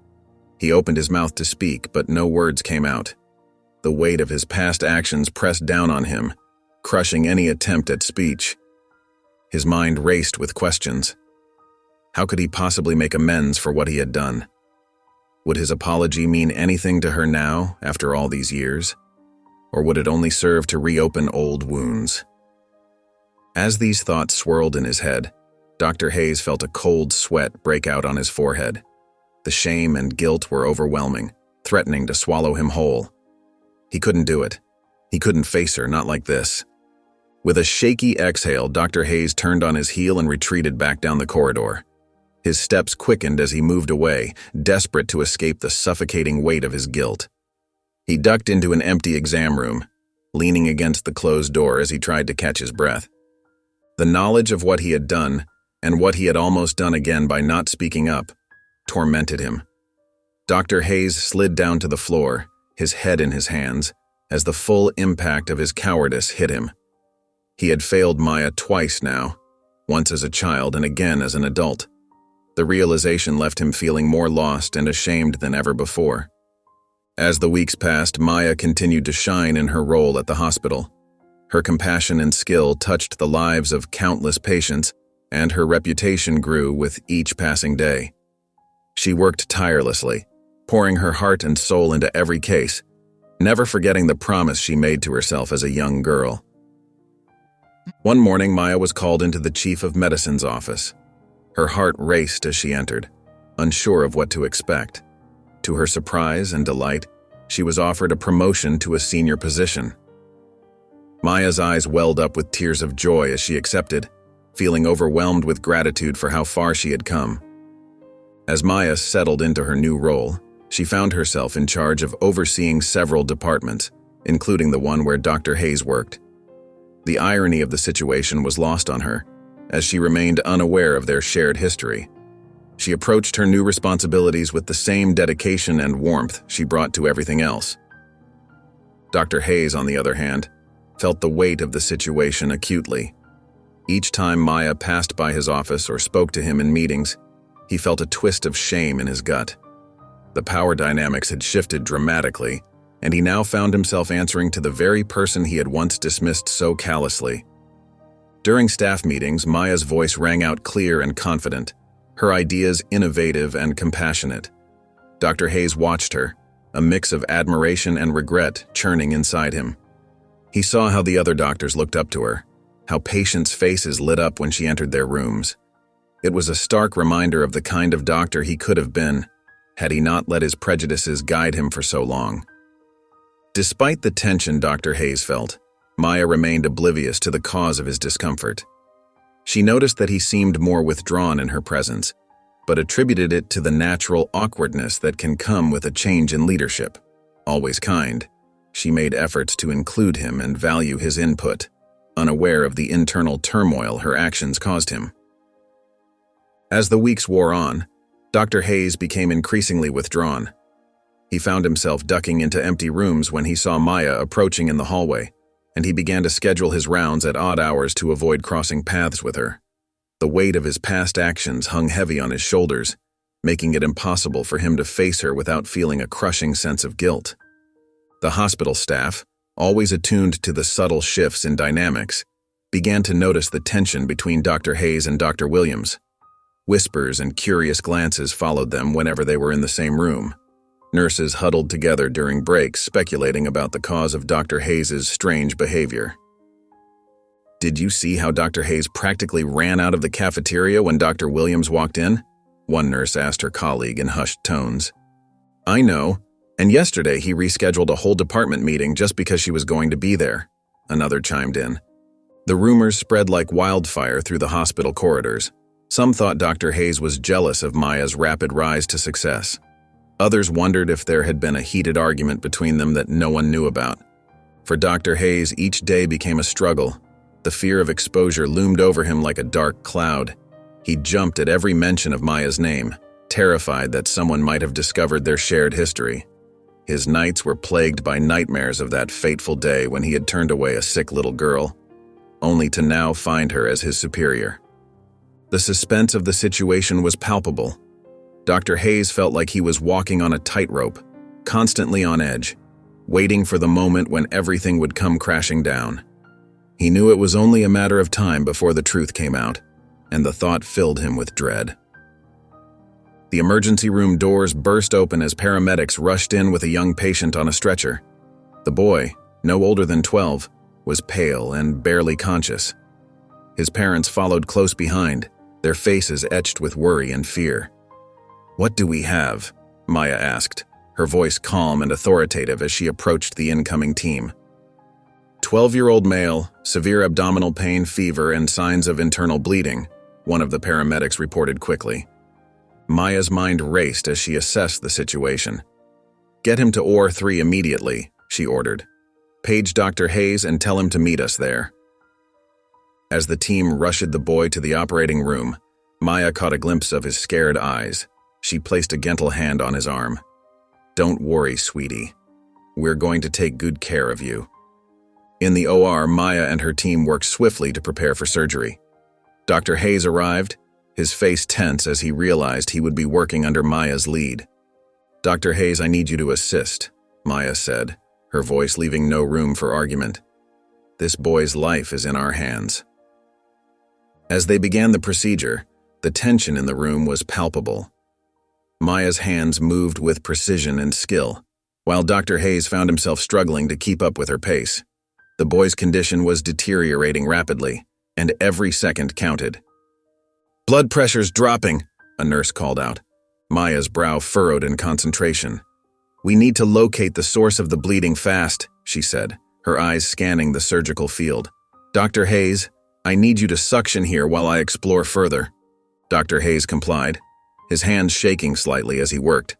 He opened his mouth to speak, but no words came out. The weight of his past actions pressed down on him, crushing any attempt at speech. His mind raced with questions. How could he possibly make amends for what he had done? Would his apology mean anything to her now, after all these years? Or would it only serve to reopen old wounds? As these thoughts swirled in his head, Dr. Hayes felt a cold sweat break out on his forehead. The shame and guilt were overwhelming, threatening to swallow him whole. He couldn't do it. He couldn't face her, not like this. With a shaky exhale, Dr. Hayes turned on his heel and retreated back down the corridor. His steps quickened as he moved away, desperate to escape the suffocating weight of his guilt. He ducked into an empty exam room, leaning against the closed door as he tried to catch his breath. The knowledge of what he had done, and what he had almost done again by not speaking up, tormented him. Dr. Hayes slid down to the floor, his head in his hands, as the full impact of his cowardice hit him. He had failed Maya twice now, once as a child and again as an adult. The realization left him feeling more lost and ashamed than ever before. As the weeks passed, Maya continued to shine in her role at the hospital. Her compassion and skill touched the lives of countless patients, and her reputation grew with each passing day. She worked tirelessly, pouring her heart and soul into every case, never forgetting the promise she made to herself as a young girl. One morning, Maya was called into the chief of medicine's office. Her heart raced as she entered, unsure of what to expect. To her surprise and delight, she was offered a promotion to a senior position. Maya's eyes welled up with tears of joy as she accepted, feeling overwhelmed with gratitude for how far she had come. As Maya settled into her new role, she found herself in charge of overseeing several departments, including the one where Dr. Hayes worked. The irony of the situation was lost on her, as she remained unaware of their shared history. She approached her new responsibilities with the same dedication and warmth she brought to everything else. Dr. Hayes, on the other hand, felt the weight of the situation acutely. Each time Maya passed by his office or spoke to him in meetings, he felt a twist of shame in his gut. The power dynamics had shifted dramatically, and he now found himself answering to the very person he had once dismissed so callously. During staff meetings, Maya's voice rang out clear and confident, her ideas innovative and compassionate. Dr. Hayes watched her, a mix of admiration and regret churning inside him. He saw how the other doctors looked up to her, how patients' faces lit up when she entered their rooms. It was a stark reminder of the kind of doctor he could have been, had he not let his prejudices guide him for so long. Despite the tension Dr. Hayes felt, Maya remained oblivious to the cause of his discomfort. She noticed that he seemed more withdrawn in her presence, but attributed it to the natural awkwardness that can come with a change in leadership. Always kind, she made efforts to include him and value his input, unaware of the internal turmoil her actions caused him. As the weeks wore on, Dr. Hayes became increasingly withdrawn. He found himself ducking into empty rooms when he saw Maya approaching in the hallway, and he began to schedule his rounds at odd hours to avoid crossing paths with her. The weight of his past actions hung heavy on his shoulders, making it impossible for him to face her without feeling a crushing sense of guilt. The hospital staff, always attuned to the subtle shifts in dynamics, began to notice the tension between Dr. Hayes and Dr. Williams. Whispers and curious glances followed them whenever they were in the same room. Nurses huddled together during breaks, speculating about the cause of Dr. Hayes' strange behavior. "Did you see how Dr. Hayes practically ran out of the cafeteria when Dr. Williams walked in?" one nurse asked her colleague in hushed tones. "I know, and yesterday he rescheduled a whole department meeting just because she was going to be there," another chimed in. The rumors spread like wildfire through the hospital corridors. Some thought Dr. Hayes was jealous of Maya's rapid rise to success. Others wondered if there had been a heated argument between them that no one knew about. For Dr. Hayes, each day became a struggle. The fear of exposure loomed over him like a dark cloud. He jumped at every mention of Maya's name, terrified that someone might have discovered their shared history. His nights were plagued by nightmares of that fateful day when he had turned away a sick little girl, only to now find her as his superior. The suspense of the situation was palpable. Dr. Hayes felt like he was walking on a tightrope, constantly on edge, waiting for the moment when everything would come crashing down. He knew it was only a matter of time before the truth came out, and the thought filled him with dread. The emergency room doors burst open as paramedics rushed in with a young patient on a stretcher. The boy, no older than 12, was pale and barely conscious. His parents followed close behind, their faces etched with worry and fear. "What do we have?" Maya asked, her voice calm and authoritative as she approached the incoming team. 12-year-old male, severe abdominal pain, fever, and signs of internal bleeding, one of the paramedics reported quickly. Maya's mind raced as she assessed the situation. "Get him to OR 3 immediately," she ordered. "Page Dr. Hayes and tell him to meet us there." As the team rushed the boy to the operating room, Maya caught a glimpse of his scared eyes. She placed a gentle hand on his arm. "Don't worry, sweetie. We're going to take good care of you." In the OR, Maya and her team worked swiftly to prepare for surgery. Dr. Hayes arrived, his face tense as he realized he would be working under Maya's lead. "Dr. Hayes, I need you to assist," Maya said, her voice leaving no room for argument. "This boy's life is in our hands." As they began the procedure, the tension in the room was palpable. Maya's hands moved with precision and skill, while Dr. Hayes found himself struggling to keep up with her pace. The boy's condition was deteriorating rapidly, and every second counted. "Blood pressure's dropping," a nurse called out. Maya's brow furrowed in concentration. "We need to locate the source of the bleeding fast," she said, her eyes scanning the surgical field. "Dr. Hayes, I need you to suction here while I explore further." Dr. Hayes complied, his hands shaking slightly as he worked.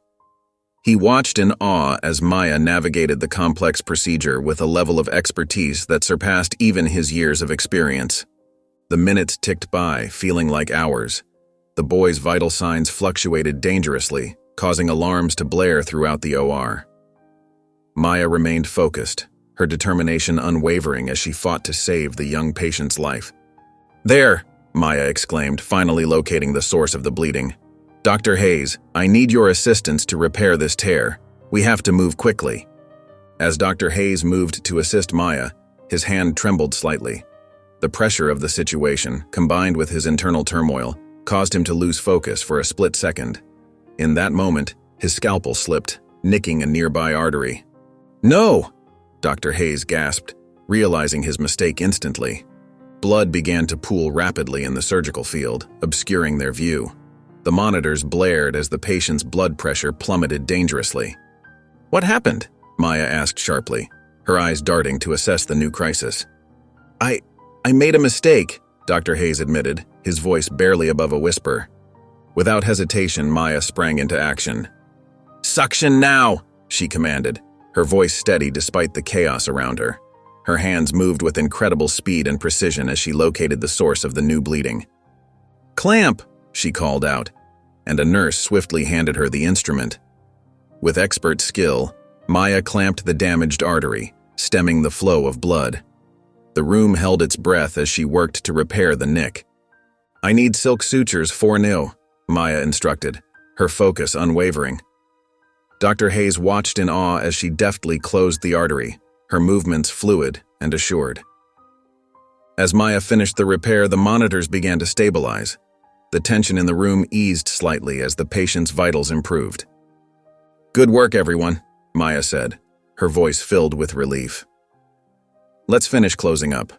He watched in awe as Maya navigated the complex procedure with a level of expertise that surpassed even his years of experience. The minutes ticked by, feeling like hours. The boy's vital signs fluctuated dangerously, causing alarms to blare throughout the OR. Maya remained focused, her determination unwavering as she fought to save the young patient's life. "There!" Maya exclaimed, finally locating the source of the bleeding. "Dr. Hayes, I need your assistance to repair this tear. We have to move quickly." As Dr. Hayes moved to assist Maya, his hand trembled slightly. The pressure of the situation, combined with his internal turmoil, caused him to lose focus for a split second. In that moment, his scalpel slipped, nicking a nearby artery. "No!" Dr. Hayes gasped, realizing his mistake instantly. Blood began to pool rapidly in the surgical field, obscuring their view. The monitors blared as the patient's blood pressure plummeted dangerously. "What happened?" Maya asked sharply, her eyes darting to assess the new crisis. I made a mistake," Dr. Hayes admitted, his voice barely above a whisper. Without hesitation, Maya sprang into action. "Suction now!" she commanded, her voice steady despite the chaos around her. Her hands moved with incredible speed and precision as she located the source of the new bleeding. "Clamp!" she called out, and a nurse swiftly handed her the instrument. With expert skill, Maya clamped the damaged artery, stemming the flow of blood. The room held its breath as she worked to repair the nick. "I need silk sutures 4-0, Maya instructed, her focus unwavering. Dr. Hayes watched in awe as she deftly closed the artery, her movements fluid and assured. As Maya finished the repair, the monitors began to stabilize. The tension in the room eased slightly as the patient's vitals improved. "Good work, everyone," Maya said, her voice filled with relief. "Let's finish closing up."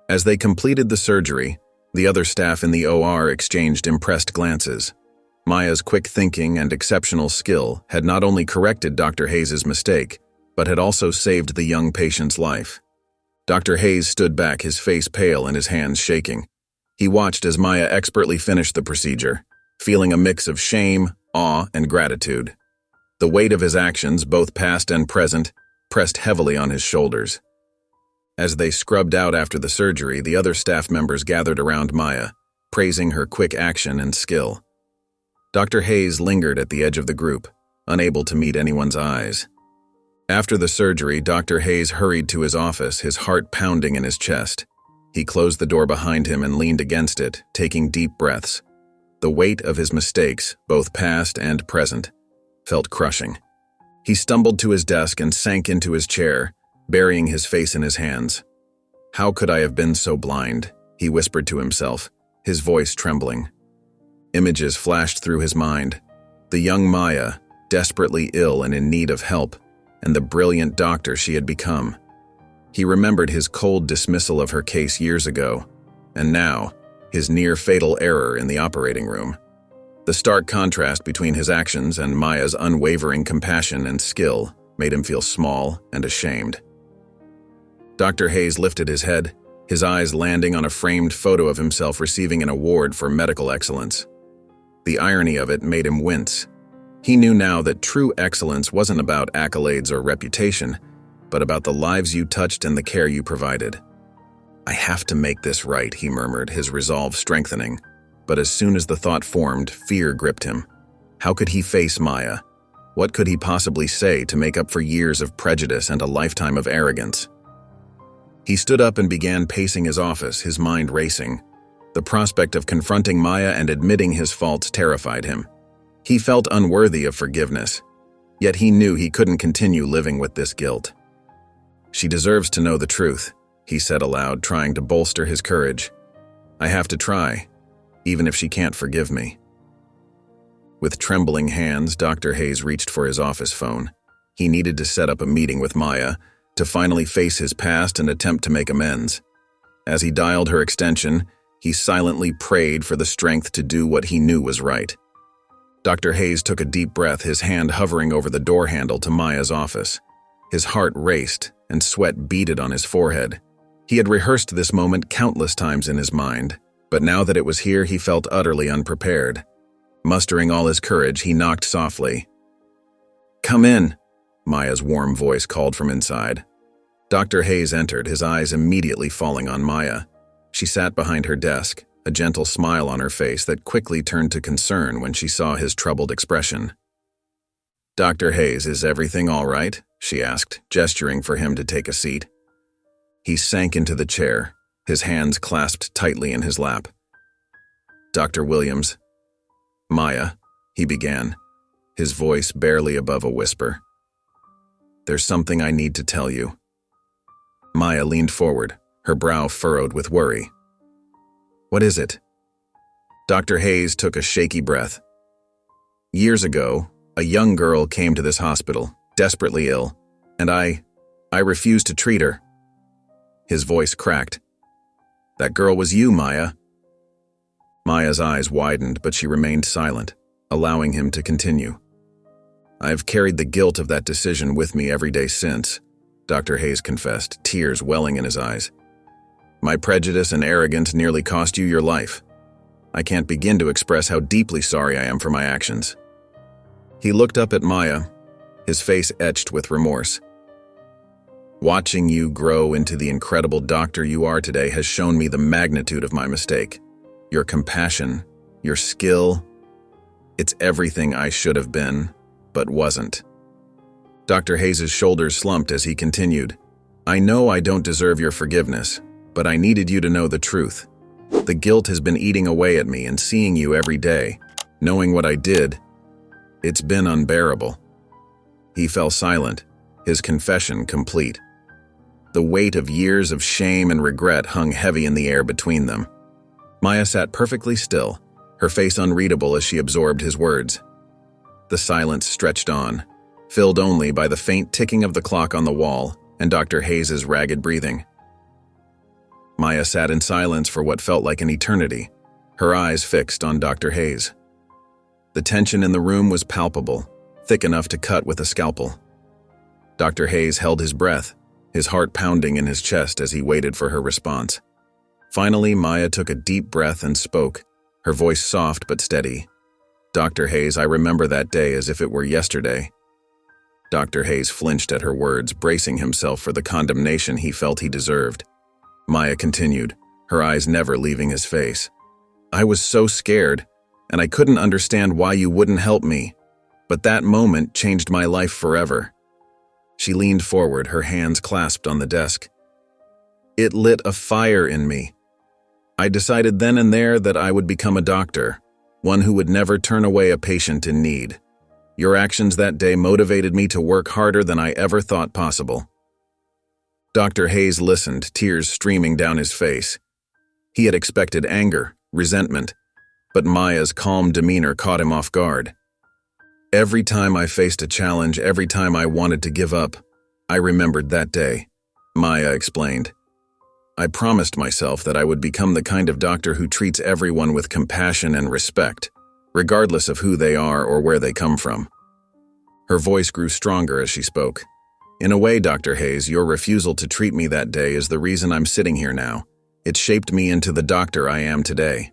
As they completed the surgery, the other staff in the OR exchanged impressed glances. Maya's quick thinking and exceptional skill had not only corrected Dr. Hayes' mistake, but had also saved the young patient's life. Dr. Hayes stood back, his face pale and his hands shaking. He watched as Maya expertly finished the procedure, feeling a mix of shame, awe, and gratitude. The weight of his actions, both past and present, pressed heavily on his shoulders. As they scrubbed out after the surgery, the other staff members gathered around Maya, praising her quick action and skill. Dr. Hayes lingered at the edge of the group, unable to meet anyone's eyes. After the surgery, Dr. Hayes hurried to his office, his heart pounding in his chest. He closed the door behind him and leaned against it, taking deep breaths. The weight of his mistakes, both past and present, felt crushing. He stumbled to his desk and sank into his chair, burying his face in his hands. "How could I have been so blind?" he whispered to himself, his voice trembling. Images flashed through his mind. The young Maya, desperately ill and in need of help, and the brilliant doctor she had become. He remembered his cold dismissal of her case years ago, and now, his near-fatal error in the operating room. The stark contrast between his actions and Maya's unwavering compassion and skill made him feel small and ashamed. Dr. Hayes lifted his head, his eyes landing on a framed photo of himself receiving an award for medical excellence. The irony of it made him wince. He knew now that true excellence wasn't about accolades or reputation, but about the lives you touched and the care you provided. "I have to make this right," he murmured, his resolve strengthening. But as soon as the thought formed, fear gripped him. How could he face Maya? What could he possibly say to make up for years of prejudice and a lifetime of arrogance? He stood up and began pacing his office, his mind racing. The prospect of confronting Maya and admitting his faults terrified him. He felt unworthy of forgiveness, yet he knew he couldn't continue living with this guilt. "She deserves to know the truth," he said aloud, trying to bolster his courage. "I have to try, even if she can't forgive me." With trembling hands, Dr. Hayes reached for his office phone. He needed to set up a meeting with Maya, to finally face his past and attempt to make amends. As he dialed her extension, he silently prayed for the strength to do what he knew was right. Dr. Hayes took a deep breath, his hand hovering over the door handle to Maya's office. His heart raced, and sweat beaded on his forehead. He had rehearsed this moment countless times in his mind, but now that it was here, he felt utterly unprepared. Mustering all his courage, he knocked softly. "Come in," Maya's warm voice called from inside. Dr. Hayes entered, his eyes immediately falling on Maya. She sat behind her desk, a gentle smile on her face that quickly turned to concern when she saw his troubled expression. "Dr. Hayes, is everything all right?" she asked, gesturing for him to take a seat. He sank into the chair, his hands clasped tightly in his lap. "Dr. Williams." "Maya," he began, his voice barely above a whisper. "There's something I need to tell you." Maya leaned forward, her brow furrowed with worry. "What is it?" Dr. Hayes took a shaky breath. "Years ago, a young girl came to this hospital, desperately ill, and I refused to treat her." His voice cracked. "That girl was you, Maya." Maya's eyes widened, but she remained silent, allowing him to continue. "I've carried the guilt of that decision with me every day since," Dr. Hayes confessed, tears welling in his eyes. "My prejudice and arrogance nearly cost you your life. I can't begin to express how deeply sorry I am for my actions." He looked up at Maya, his face etched with remorse. "Watching you grow into the incredible doctor you are today has shown me the magnitude of my mistake. Your compassion, your skill. It's everything I should have been, but wasn't." Dr. Hayes' shoulders slumped as he continued. "I know I don't deserve your forgiveness, but I needed you to know the truth. The guilt has been eating away at me, and seeing you every day, knowing what I did, it's been unbearable." He fell silent, his confession complete. The weight of years of shame and regret hung heavy in the air between them. Maya sat perfectly still, her face unreadable as she absorbed his words. The silence stretched on, filled only by the faint ticking of the clock on the wall and Dr. Hayes' ragged breathing. Maya sat in silence for what felt like an eternity, her eyes fixed on Dr. Hayes. The tension in the room was palpable, thick enough to cut with a scalpel. Dr. Hayes held his breath, his heart pounding in his chest as he waited for her response. Finally, Maya took a deep breath and spoke, her voice soft but steady. "Dr. Hayes, I remember that day as if it were yesterday." Dr. Hayes flinched at her words, bracing himself for the condemnation he felt he deserved. Maya continued, her eyes never leaving his face. "I was so scared, and I couldn't understand why you wouldn't help me. But that moment changed my life forever." She leaned forward, her hands clasped on the desk. "It lit a fire in me. I decided then and there that I would become a doctor, one who would never turn away a patient in need. Your actions that day motivated me to work harder than I ever thought possible." Dr. Hayes listened, tears streaming down his face. He had expected anger, resentment, but Maya's calm demeanor caught him off guard. "Every time I faced a challenge, every time I wanted to give up, I remembered that day," Maya explained. "I promised myself that I would become the kind of doctor who treats everyone with compassion and respect, regardless of who they are or where they come from." Her voice grew stronger as she spoke. "In a way, Dr. Hayes, your refusal to treat me that day is the reason I'm sitting here now. It shaped me into the doctor I am today."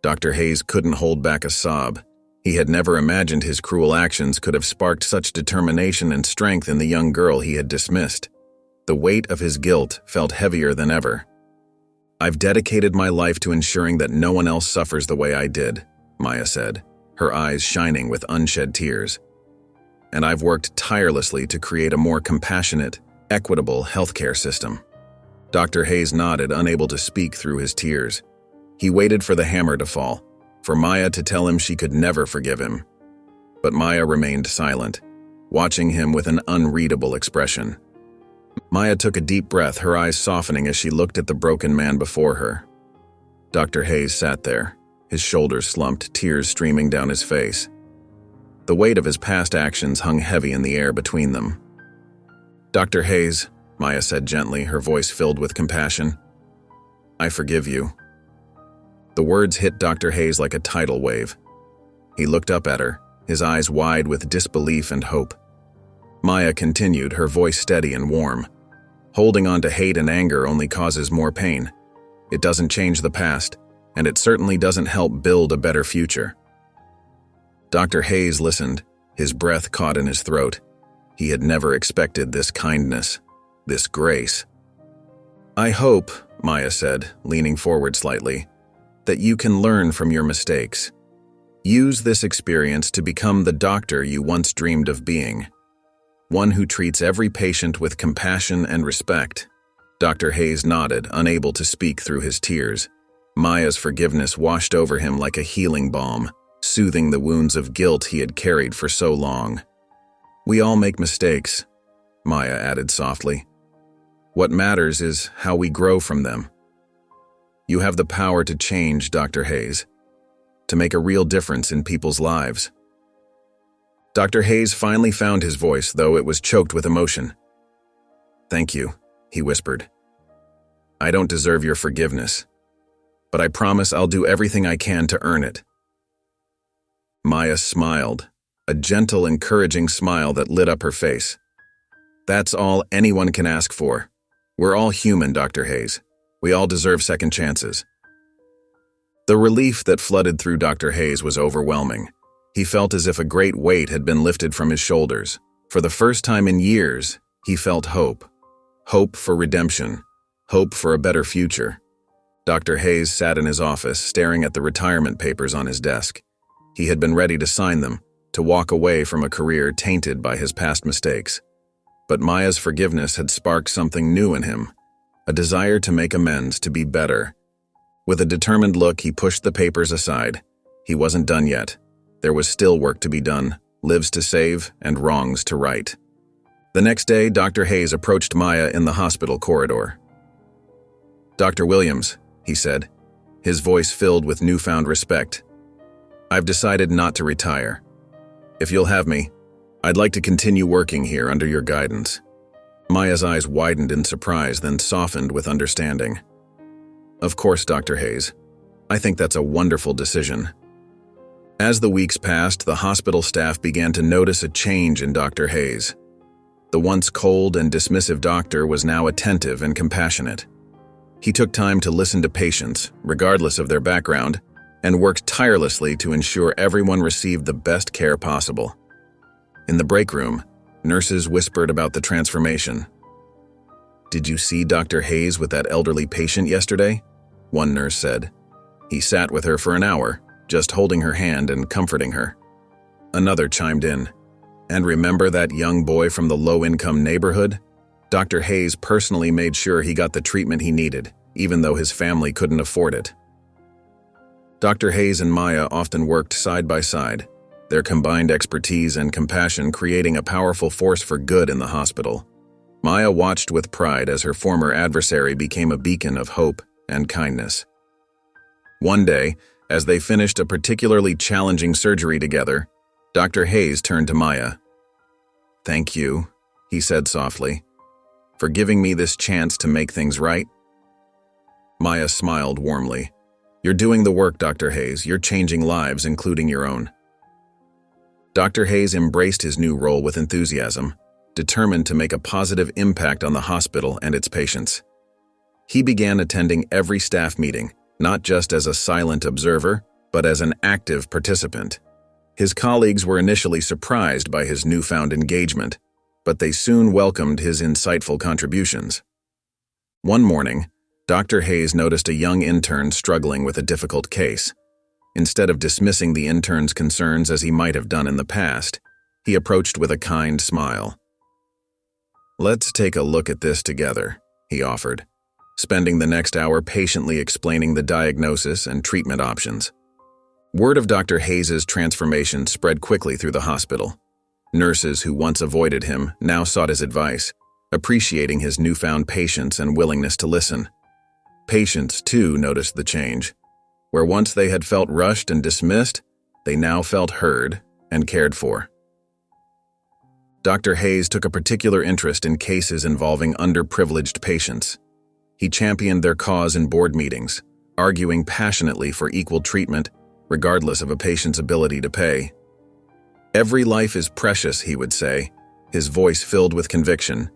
Dr. Hayes couldn't hold back a sob. He had never imagined his cruel actions could have sparked such determination and strength in the young girl he had dismissed. The weight of his guilt felt heavier than ever. "I've dedicated my life to ensuring that no one else suffers the way I did," Maya said, her eyes shining with unshed tears. "And I've worked tirelessly to create a more compassionate, equitable healthcare system." Dr. Hayes nodded, unable to speak through his tears. He waited for the hammer to fall, for Maya to tell him she could never forgive him. But Maya remained silent, watching him with an unreadable expression. Maya took a deep breath, her eyes softening as she looked at the broken man before her. Dr. Hayes sat there, his shoulders slumped, tears streaming down his face. The weight of his past actions hung heavy in the air between them. "Dr. Hayes," Maya said gently, her voice filled with compassion, "I forgive you." The words hit Dr. Hayes like a tidal wave. He looked up at her, his eyes wide with disbelief and hope. Maya continued, her voice steady and warm. "Holding on to hate and anger only causes more pain. It doesn't change the past, and it certainly doesn't help build a better future." Dr. Hayes listened, his breath caught in his throat. He had never expected this kindness, this grace. "I hope," Maya said, leaning forward slightly, "that you can learn from your mistakes. Use this experience to become the doctor you once dreamed of being. One who treats every patient with compassion and respect." Dr. Hayes nodded, unable to speak through his tears. Maya's forgiveness washed over him like a healing balm, soothing the wounds of guilt he had carried for so long. "We all make mistakes," Maya added softly. "What matters is how we grow from them. You have the power to change, Dr. Hayes, to make a real difference in people's lives." Dr. Hayes finally found his voice, though it was choked with emotion. "Thank you," he whispered. "I don't deserve your forgiveness, but I promise I'll do everything I can to earn it." Maya smiled, a gentle, encouraging smile that lit up her face. "That's all anyone can ask for. We're all human, Dr. Hayes. We all deserve second chances." The relief that flooded through Dr. Hayes was overwhelming. He felt as if a great weight had been lifted from his shoulders. For the first time in years, he felt hope. Hope for redemption. Hope for a better future. Dr. Hayes sat in his office, staring at the retirement papers on his desk. He had been ready to sign them, to walk away from a career tainted by his past mistakes. But Maya's forgiveness had sparked something new in him, a desire to make amends, to be better. With a determined look, he pushed the papers aside. He wasn't done yet. There was still work to be done, lives to save, and wrongs to right. The next day, Dr. Hayes approached Maya in the hospital corridor. "Dr. Williams," he said, his voice filled with newfound respect, "I've decided not to retire. If you'll have me, I'd like to continue working here under your guidance." Maya's eyes widened in surprise, then softened with understanding. "Of course, Dr. Hayes. I think that's a wonderful decision." As the weeks passed, the hospital staff began to notice a change in Dr. Hayes. The once cold and dismissive doctor was now attentive and compassionate. He took time to listen to patients, regardless of their background, and worked tirelessly to ensure everyone received the best care possible. In the break room, nurses whispered about the transformation. "Did you see Dr. Hayes with that elderly patient yesterday?" one nurse said. "He sat with her for an hour, just holding her hand and comforting her." Another chimed in. "And remember that young boy from the low-income neighborhood? Dr. Hayes personally made sure he got the treatment he needed, even though his family couldn't afford it." Dr. Hayes and Maya often worked side by side, their combined expertise and compassion creating a powerful force for good in the hospital. Maya watched with pride as her former adversary became a beacon of hope and kindness. One day, as they finished a particularly challenging surgery together, Dr. Hayes turned to Maya. "Thank you," he said softly, "for giving me this chance to make things right." Maya smiled warmly. "You're doing the work, Dr. Hayes. You're changing lives, including your own." Dr. Hayes embraced his new role with enthusiasm, determined to make a positive impact on the hospital and its patients. He began attending every staff meeting, not just as a silent observer, but as an active participant. His colleagues were initially surprised by his newfound engagement, but they soon welcomed his insightful contributions. One morning, Dr. Hayes noticed a young intern struggling with a difficult case. Instead of dismissing the intern's concerns as he might have done in the past, he approached with a kind smile. "Let's take a look at this together," he offered, spending the next hour patiently explaining the diagnosis and treatment options. Word of Dr. Hayes' transformation spread quickly through the hospital. Nurses who once avoided him now sought his advice, appreciating his newfound patience and willingness to listen. Patients, too, noticed the change. Where once they had felt rushed and dismissed, they now felt heard and cared for. Dr. Hayes took a particular interest in cases involving underprivileged patients. He championed their cause in board meetings, arguing passionately for equal treatment, regardless of a patient's ability to pay. "Every life is precious," he would say, his voice filled with conviction.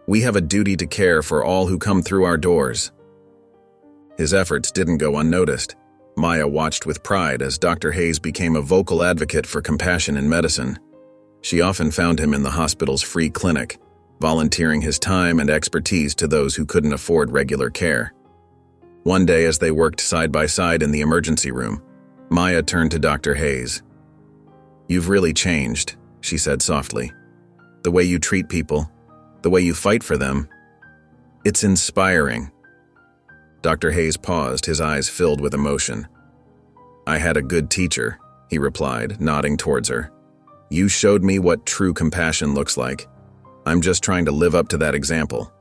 "We have a duty to care for all who come through our doors." His efforts didn't go unnoticed. Maya watched with pride as Dr. Hayes became a vocal advocate for compassion in medicine. She often found him in the hospital's free clinic, volunteering his time and expertise to those who couldn't afford regular care. One day, as they worked side by side in the emergency room, Maya turned to Dr. Hayes. "You've really changed," she said softly. "The way you treat people, the way you fight for them, it's inspiring." Dr. Hayes paused, his eyes filled with emotion. "I had a good teacher," he replied, nodding towards her. "You showed me what true compassion looks like. I'm just trying to live up to that example."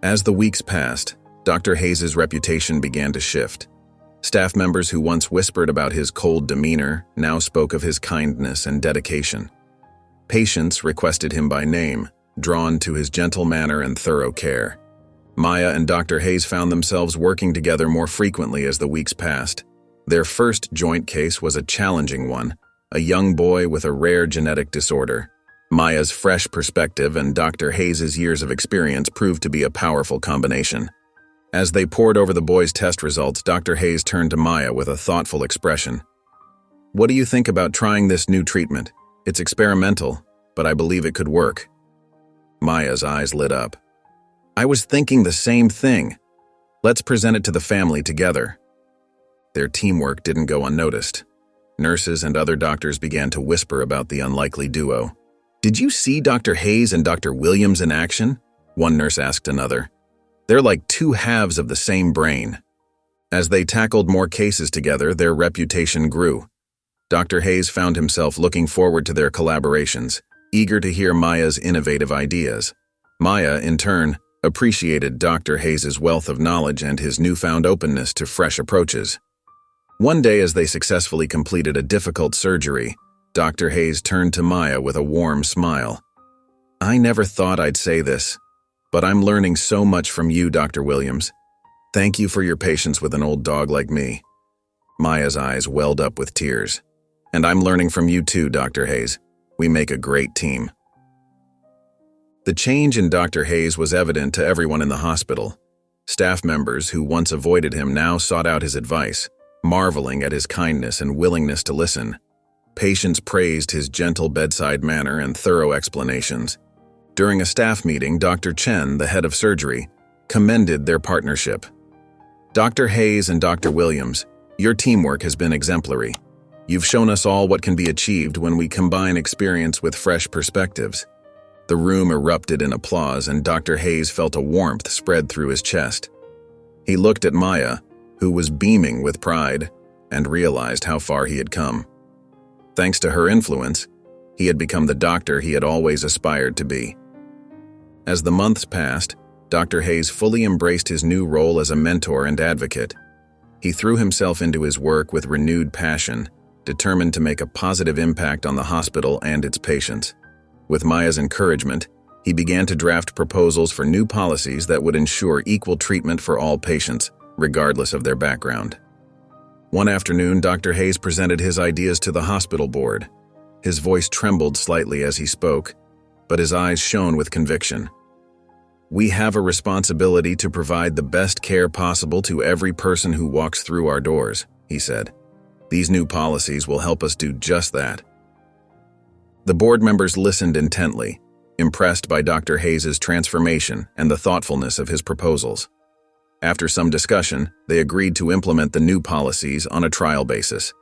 As the weeks passed, Dr. Hayes' reputation began to shift. Staff members who once whispered about his cold demeanor now spoke of his kindness and dedication. Patients requested him by name, drawn to his gentle manner and thorough care. Maya and Dr. Hayes found themselves working together more frequently as the weeks passed. Their first joint case was a challenging one, a young boy with a rare genetic disorder. Maya's fresh perspective and Dr. Hayes' years of experience proved to be a powerful combination. As they pored over the boy's test results, Dr. Hayes turned to Maya with a thoughtful expression. "What do you think about trying this new treatment? It's experimental, but I believe it could work." Maya's eyes lit up. "I was thinking the same thing. Let's present it to the family together." Their teamwork didn't go unnoticed. Nurses and other doctors began to whisper about the unlikely duo. "Did you see Dr. Hayes and Dr. Williams in action?" one nurse asked another. "They're like two halves of the same brain." As they tackled more cases together, their reputation grew. Dr. Hayes found himself looking forward to their collaborations, eager to hear Maya's innovative ideas. Maya, in turn, appreciated Dr. Hayes' wealth of knowledge and his newfound openness to fresh approaches. One day, as they successfully completed a difficult surgery, Dr. Hayes turned to Maya with a warm smile. "I never thought I'd say this, but I'm learning so much from you, Dr. Williams. Thank you for your patience with an old dog like me." Maya's eyes welled up with tears. "And I'm learning from you too, Dr. Hayes. We make a great team." The change in Dr. Hayes was evident to everyone in the hospital. Staff members who once avoided him now sought out his advice, marveling at his kindness and willingness to listen. Patients praised his gentle bedside manner and thorough explanations. During a staff meeting, Dr. Chen, the head of surgery, commended their partnership. "Dr. Hayes and Dr. Williams, your teamwork has been exemplary. You've shown us all what can be achieved when we combine experience with fresh perspectives." The room erupted in applause, and Dr. Hayes felt a warmth spread through his chest. He looked at Maya, who was beaming with pride, and realized how far he had come. Thanks to her influence, he had become the doctor he had always aspired to be. As the months passed, Dr. Hayes fully embraced his new role as a mentor and advocate. He threw himself into his work with renewed passion, determined to make a positive impact on the hospital and its patients. With Maya's encouragement, he began to draft proposals for new policies that would ensure equal treatment for all patients, regardless of their background. One afternoon, Dr. Hayes presented his ideas to the hospital board. His voice trembled slightly as he spoke, but his eyes shone with conviction. "We have a responsibility to provide the best care possible to every person who walks through our doors," he said. "These new policies will help us do just that." The board members listened intently, impressed by Dr. Hayes' transformation and the thoughtfulness of his proposals. After some discussion, they agreed to implement the new policies on a trial basis.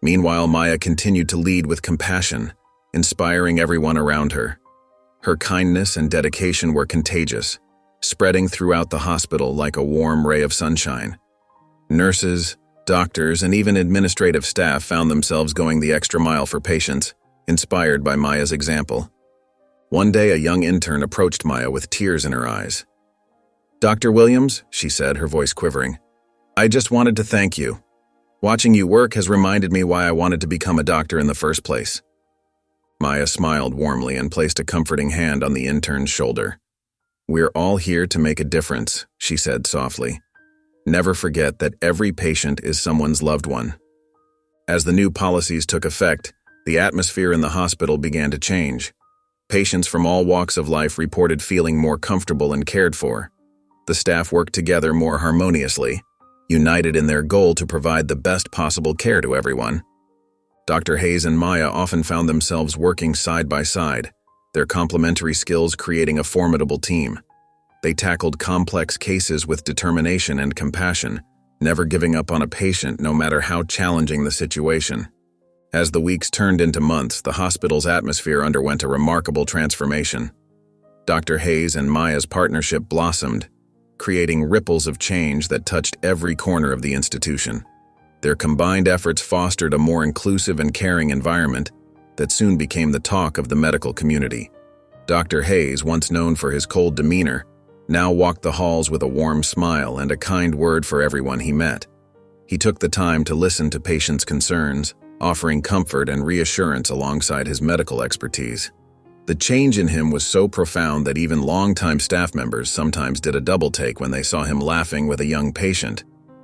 Meanwhile, Maya continued to lead with compassion, inspiring everyone around her. Her kindness and dedication were contagious, spreading throughout the hospital like a warm ray of sunshine. Nurses, doctors, and even administrative staff found themselves going the extra mile for patients, inspired by Maya's example. One day, a young intern approached Maya with tears in her eyes. "Dr. Williams," she said, her voice quivering, "I just wanted to thank you. Watching you work has reminded me why I wanted to become a doctor in the first place." Maya smiled warmly and placed a comforting hand on the intern's shoulder. "We're all here to make a difference," she said softly. "Never forget that every patient is someone's loved one." As the new policies took effect, the atmosphere in the hospital began to change. Patients from all walks of life reported feeling more comfortable and cared for. The staff worked together more harmoniously, united in their goal to provide the best possible care to everyone. Dr. Hayes and Maya often found themselves working side by side, their complementary skills creating a formidable team. They tackled complex cases with determination and compassion, never giving up on a patient no matter how challenging the situation. As the weeks turned into months, the hospital's atmosphere underwent a remarkable transformation. Dr. Hayes and Maya's partnership blossomed, creating ripples of change that touched every corner of the institution. Their combined efforts fostered a more inclusive and caring environment that soon became the talk of the medical community. Dr. Hayes, once known for his cold demeanor, now walked the halls with a warm smile and a kind word for everyone he met. He took the time to listen to patients' concerns, offering comfort and reassurance alongside his medical expertise. The change in him was so profound that even longtime staff members sometimes did a double take when they saw him laughing with a young patient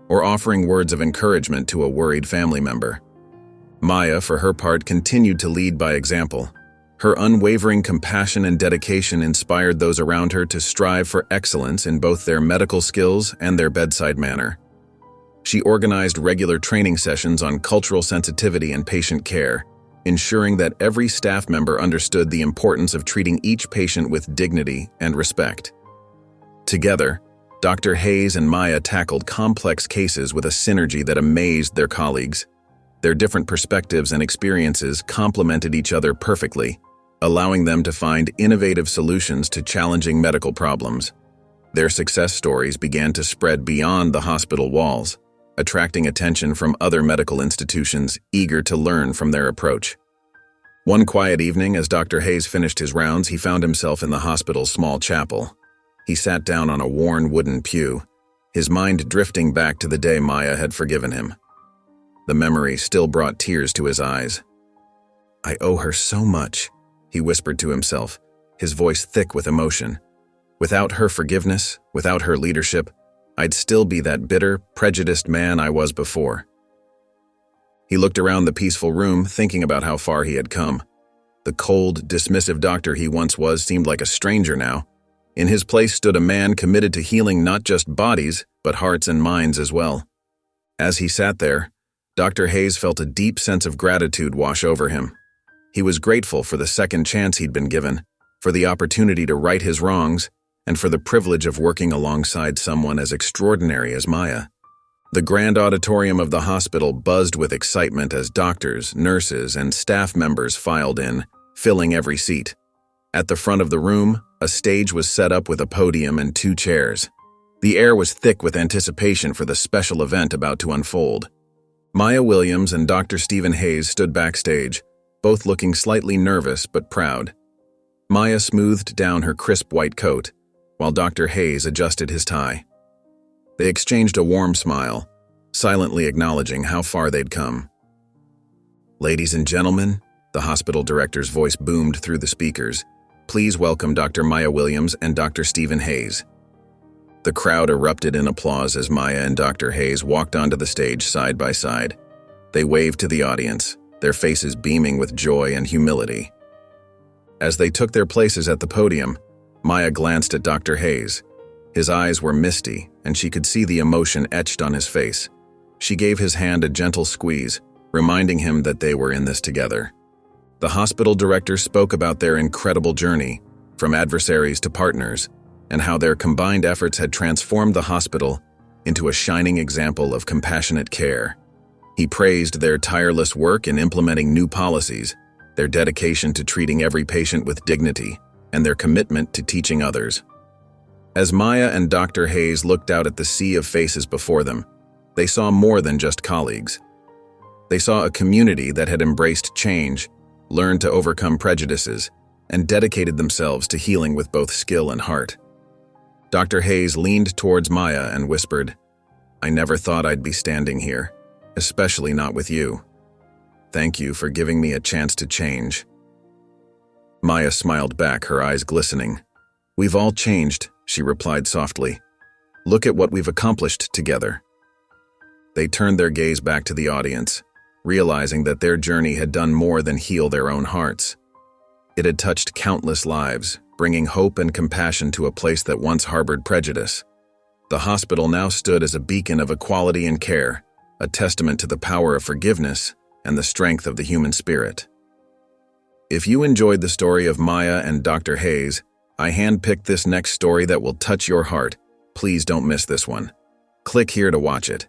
or offering words of encouragement to a worried family member. Maya, for her part, continued to lead by example. Her unwavering compassion and dedication inspired those around her to strive for excellence in both their medical skills and their bedside manner. She organized regular training sessions on cultural sensitivity and patient care, ensuring that every staff member understood the importance of treating each patient with dignity and respect. Together, Dr. Hayes and Maya tackled complex cases with a synergy that amazed their colleagues. Their different perspectives and experiences complemented each other perfectly, allowing them to find innovative solutions to challenging medical problems. Their success stories began to spread beyond the hospital walls, attracting attention from other medical institutions eager to learn from their approach. One quiet evening, as Dr. Hayes finished his rounds, he found himself in the hospital's small chapel. He sat down on a worn wooden pew, his mind drifting back to the day Maya had forgiven him. The memory still brought tears to his eyes. "I owe her so much," he whispered to himself, his voice thick with emotion. "Without her forgiveness, without her leadership, I'd still be that bitter, prejudiced man I was before." He looked around the peaceful room, thinking about how far he had come. The cold, dismissive doctor he once was seemed like a stranger now. In his place stood a man committed to healing not just bodies, but hearts and minds as well. As he sat there, Dr. Hayes felt a deep sense of gratitude wash over him. He was grateful for the second chance he'd been given, for the opportunity to right his wrongs, and for the privilege of working alongside someone as extraordinary as Maya. The grand auditorium of the hospital buzzed with excitement as doctors, nurses, and staff members filed in, filling every seat. At the front of the room, a stage was set up with a podium and 2 chairs. The air was thick with anticipation for the special event about to unfold. Maya Williams and Dr. Stephen Hayes stood backstage, both looking slightly nervous but proud. Maya smoothed down her crisp white coat, while Dr. Hayes adjusted his tie. They exchanged a warm smile, silently acknowledging how far they'd come. "Ladies and gentlemen," the hospital director's voice boomed through the speakers, "please welcome Dr. Maya Williams and Dr. Stephen Hayes." The crowd erupted in applause as Maya and Dr. Hayes walked onto the stage side by side. They waved to the audience, their faces beaming with joy and humility. As they took their places at the podium, Maya glanced at Dr. Hayes. His eyes were misty, and she could see the emotion etched on his face. She gave his hand a gentle squeeze, reminding him that they were in this together. The hospital director spoke about their incredible journey, from adversaries to partners, and how their combined efforts had transformed the hospital into a shining example of compassionate care. He praised their tireless work in implementing new policies, their dedication to treating every patient with dignity, and their commitment to teaching others. As Maya and Dr. Hayes looked out at the sea of faces before them, they saw more than just colleagues. They saw a community that had embraced change, learned to overcome prejudices, and dedicated themselves to healing with both skill and heart. Dr. Hayes leaned towards Maya and whispered, "I never thought I'd be standing here, especially not with you. Thank you for giving me a chance to change." Maya smiled back, her eyes glistening. "We've all changed," she replied softly. "Look at what we've accomplished together." They turned their gaze back to the audience, realizing that their journey had done more than heal their own hearts. It had touched countless lives, bringing hope and compassion to a place that once harbored prejudice. The hospital now stood as a beacon of equality and care, a testament to the power of forgiveness and the strength of the human spirit. If you enjoyed the story of Maya and Dr. Hayes, I handpicked this next story that will touch your heart. Please don't miss this one. Click here to watch it.